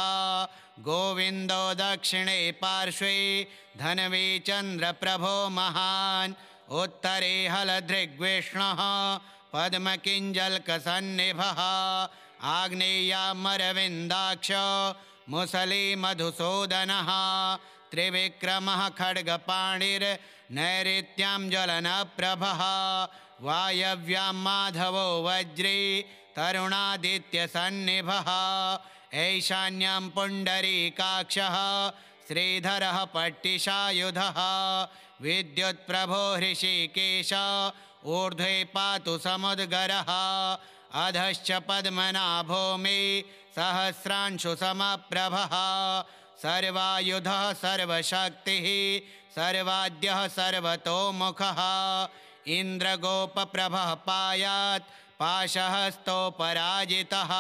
गोविन्दो दक्षिणे पार्श्वे धन्वी चन्द्रप्रभो महान् उत्तरे हलधृग्विष्णुः पद्मकिञ्जल्कसन्निभः आग्नेयामरविन्दाक्ष मुसली मधुसूदनः त्रिविक्रमः खड्गपाणिर्नैऋत्यां ज्वलनप्रभः वायव्यां माधवो वज्री तरुणादित्यसन्निभः ऐशान्यां पुण्डरीकाक्षः श्रीधरः पट्टिशायुधः विद्युत्प्रभो हृषीकेश ऊर्ध्वे पातु समुद्गरः अधश्च पद्मनाभो मे सहस्रांशु समप्रभः सर्वायुधः सर्वशक्तिः सर्वाद्यः सर्वतोमुखः इन्द्रगोपप्रभः पायात् पाशहस्तोपराजितः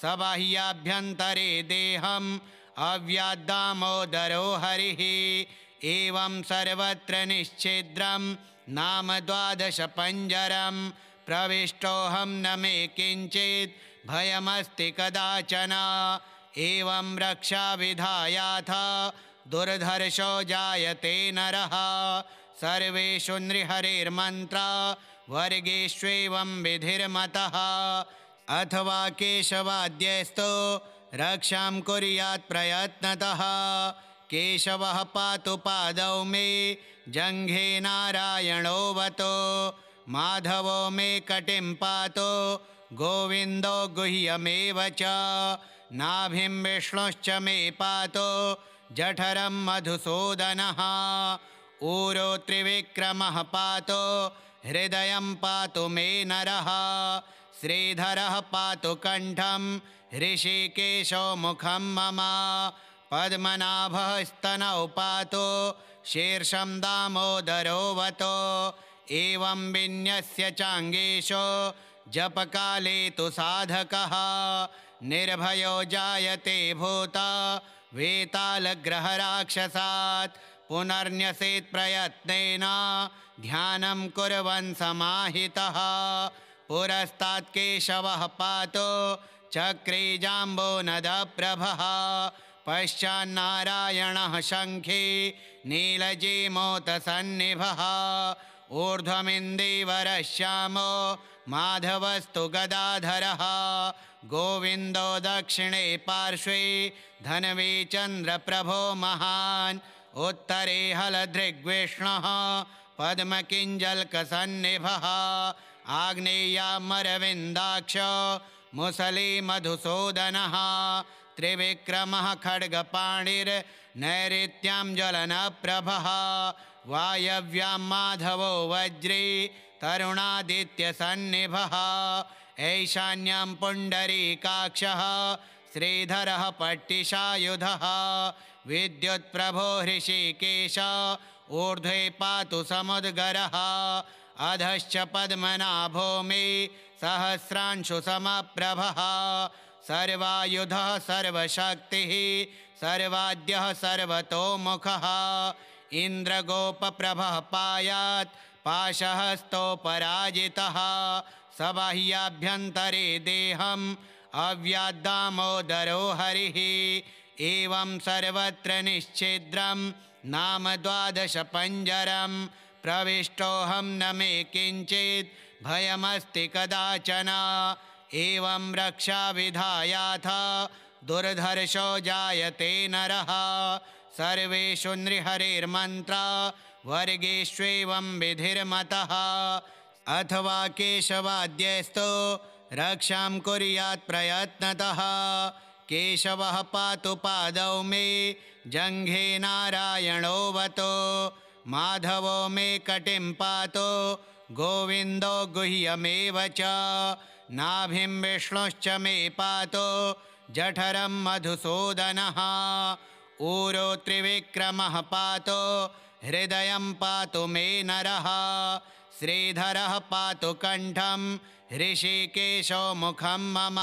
सबाह्याभ्यन्तरे देहम् अव्याद्दामोदरो हरिः एवं सर्वत्र निश्छिद्रं नाम 12 पञ्जरं प्रविष्टोऽहं न मे किञ्चित् भयमस्ति कदाचन एवं रक्षाविधायाथ दुर्धर्षो जायते नरः सर्वेषु नृहरिर्मन्त्रा वर्गेष्वेवं विधिर्मतः अथवा केशवाद्यस्तु रक्षां कुर्यात् प्रयत्नतः केशवः पातु पादौ मे जङ्घे नारायणोऽवतु माधवो मे कटिं पातु गोविन्दो गुह्यमेव च नाभिं विष्णुश्च मे पातु जठरं मधुसूदनः ऊरो त्रिविक्रमः पातु हृदयं पातु मे नरः श्रीधरः पातु कण्ठं हृषीकेशो मुखं मम पद्मनाभः स्तनौ पातु शीर्षं दामोदरोऽवतु एवं विन्यस्य चाङ्गेषु जपकाले तु साधकः निर्भयो जायते भूता वेतालग्रहराक्षसात् पुनर्न्यसेत् प्रयत्नेन ध्यानं कुर्वन् समाहितः पुरस्तात् केशवः पातु चक्रे जाम्बोनदप्रभः पश्चान्नारायणः शङ्खे नीलजीमोतसन्निभः ऊर्ध्वमिन्दीवरः श्यामो माधवस्तु गदाधरः गोविन्दो दक्षिणे पार्श्वे धन्वी चन्द्रप्रभो महान् उत्तरे हलधृग्विष्णुः पद्मकिञ्जल्कसन्निभः आग्नेयामरविन्दाक्ष मुसली मधुसूदनः त्रिविक्रमः खड्गपाणिर्नैऋत्यां ज्वलनप्रभः वायव्यां माधवो वज्री तरुणादित्यसन्निभः ऐशान्यां पुण्डरीकाक्षः श्रीधरः पट्टिशायुधः विद्युत्प्रभो हृषीकेश ऊर्ध्वे पातु समुद्गरः अधश्च पद्मनाभो मे सहस्रांशुसमप्रभः सर्वायुधः सर्वशक्तिः सर्वाद्यः सर्वतोमुखः इन्द्रगोपप्रभः पायात् पाशहस्तोपराजितः सबाह्याभ्यन्तरे देहम् अव्याद्दामोदरो हरिः एवं सर्वत्र निश्छिद्रं नाम 12 पञ्जरं प्रविष्टोऽहं न मे किञ्चित् भयमस्ति कदाचन एवं रक्षाविधायाथ दुर्धर्षो जायते नरः सर्वेषु नृहरिर्मन्त्रा वर्गेष्वेवं विधिर्मतः अथवा केशवाद्यस्तु रक्षां कुर्यात् प्रयत्नतः केशवः पातु पादौ मे जङ्घे नारायणोऽवतु माधवो मे कटिं पातु गोविन्दो गुह्यमेव च नाभिं विष्णुश्च मे पातु जठरं मधुसूदनः ऊरो त्रिविक्रमः पातु हृदयं पातु मे नरः श्रीधरः पातु कण्ठं हृषीकेशो मुखं मम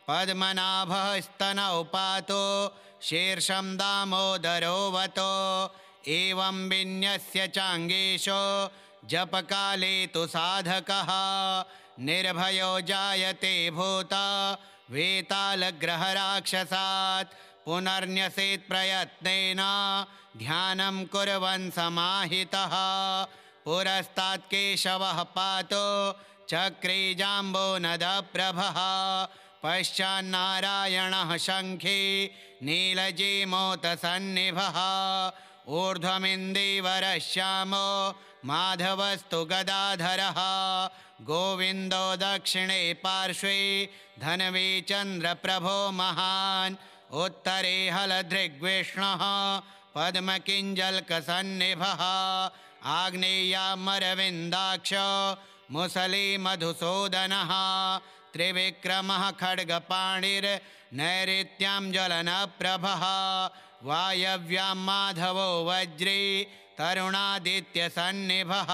पद्मनाभः स्तनौ पातु शीर्षं दामोदरोऽवतु एवं विन्यस्य चाङ्गेषो जपकाले तु साधकः निर्भयो जायते भूता वेतालग्रहराक्षसात् पुनर्न्यसेत् प्रयत्नेन ध्यानं कुर्वन् समाहितः पुरस्तात् केशवः पातु चक्रे जाम्बोनदप्रभः पश्चान्नारायणः शङ्खे नीलजीमोतसन्निभः ऊर्ध्वमिन्दीवरः श्यामो माधवस्तु गदाधरः गोविन्दो दक्षिणे पार्श्वे धन्वी चन्द्रप्रभो महान् उत्तरे हलदृग्विष्णुः पद्मकिञ्जल्कसन्निभः आग्नेयामरविन्दाक्ष मुसली मधुसूदनः त्रिविक्रमः खड्गपाणिर्नैऋत्यां ज्वलनप्रभः वायव्यां माधवो वज्री तरुणादित्यसन्निभः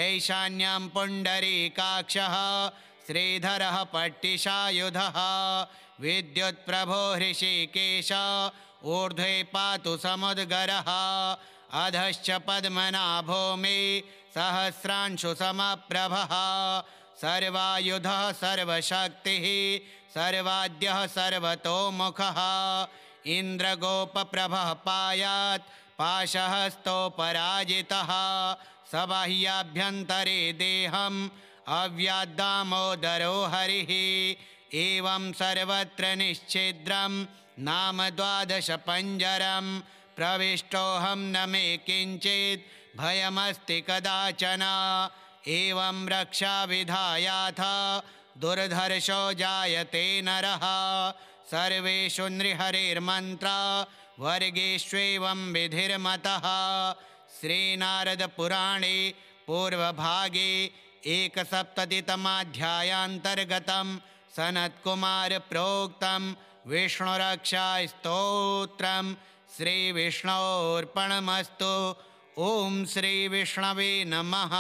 ऐशान्यां पुण्डरीकाक्षः श्रीधरः पट्टिशायुधः विद्युत्प्रभो हृषीकेश ऊर्ध्वे पातु समुद्गरः अधश्च पद्मनाभो मे सहस्रांशुसमप्रभः सर्वायुधः सर्वशक्तिः सर्वाद्यः सर्वतोमुखः इन्द्रगोपप्रभः पायात् पाशहस्तोपराजितः सबाह्याभ्यन्तरे देहम् अव्याद्दामोदरो हरिः एवं सर्वत्र निश्छिद्रं नाम 12 पञ्जरं प्रविष्टोऽहं न मे किञ्चित् भयमस्ति कदाचन एवं रक्षाविधायाथ दुर्धर्षो जायते नरः सर्वेषु नृहरिर्मन्त्रा वर्गेष्वेवं विधिर्मतः श्रीनारदपुराणे पूर्वभागे 1सप्ततितमाध्यायान्तर्गतं सनत्कुमारप्रोक्तं विष्णुरक्षास्तोत्रं श्रीविष्णोर्पणमस्तु। ॐ श्रीविष्णवे नमः।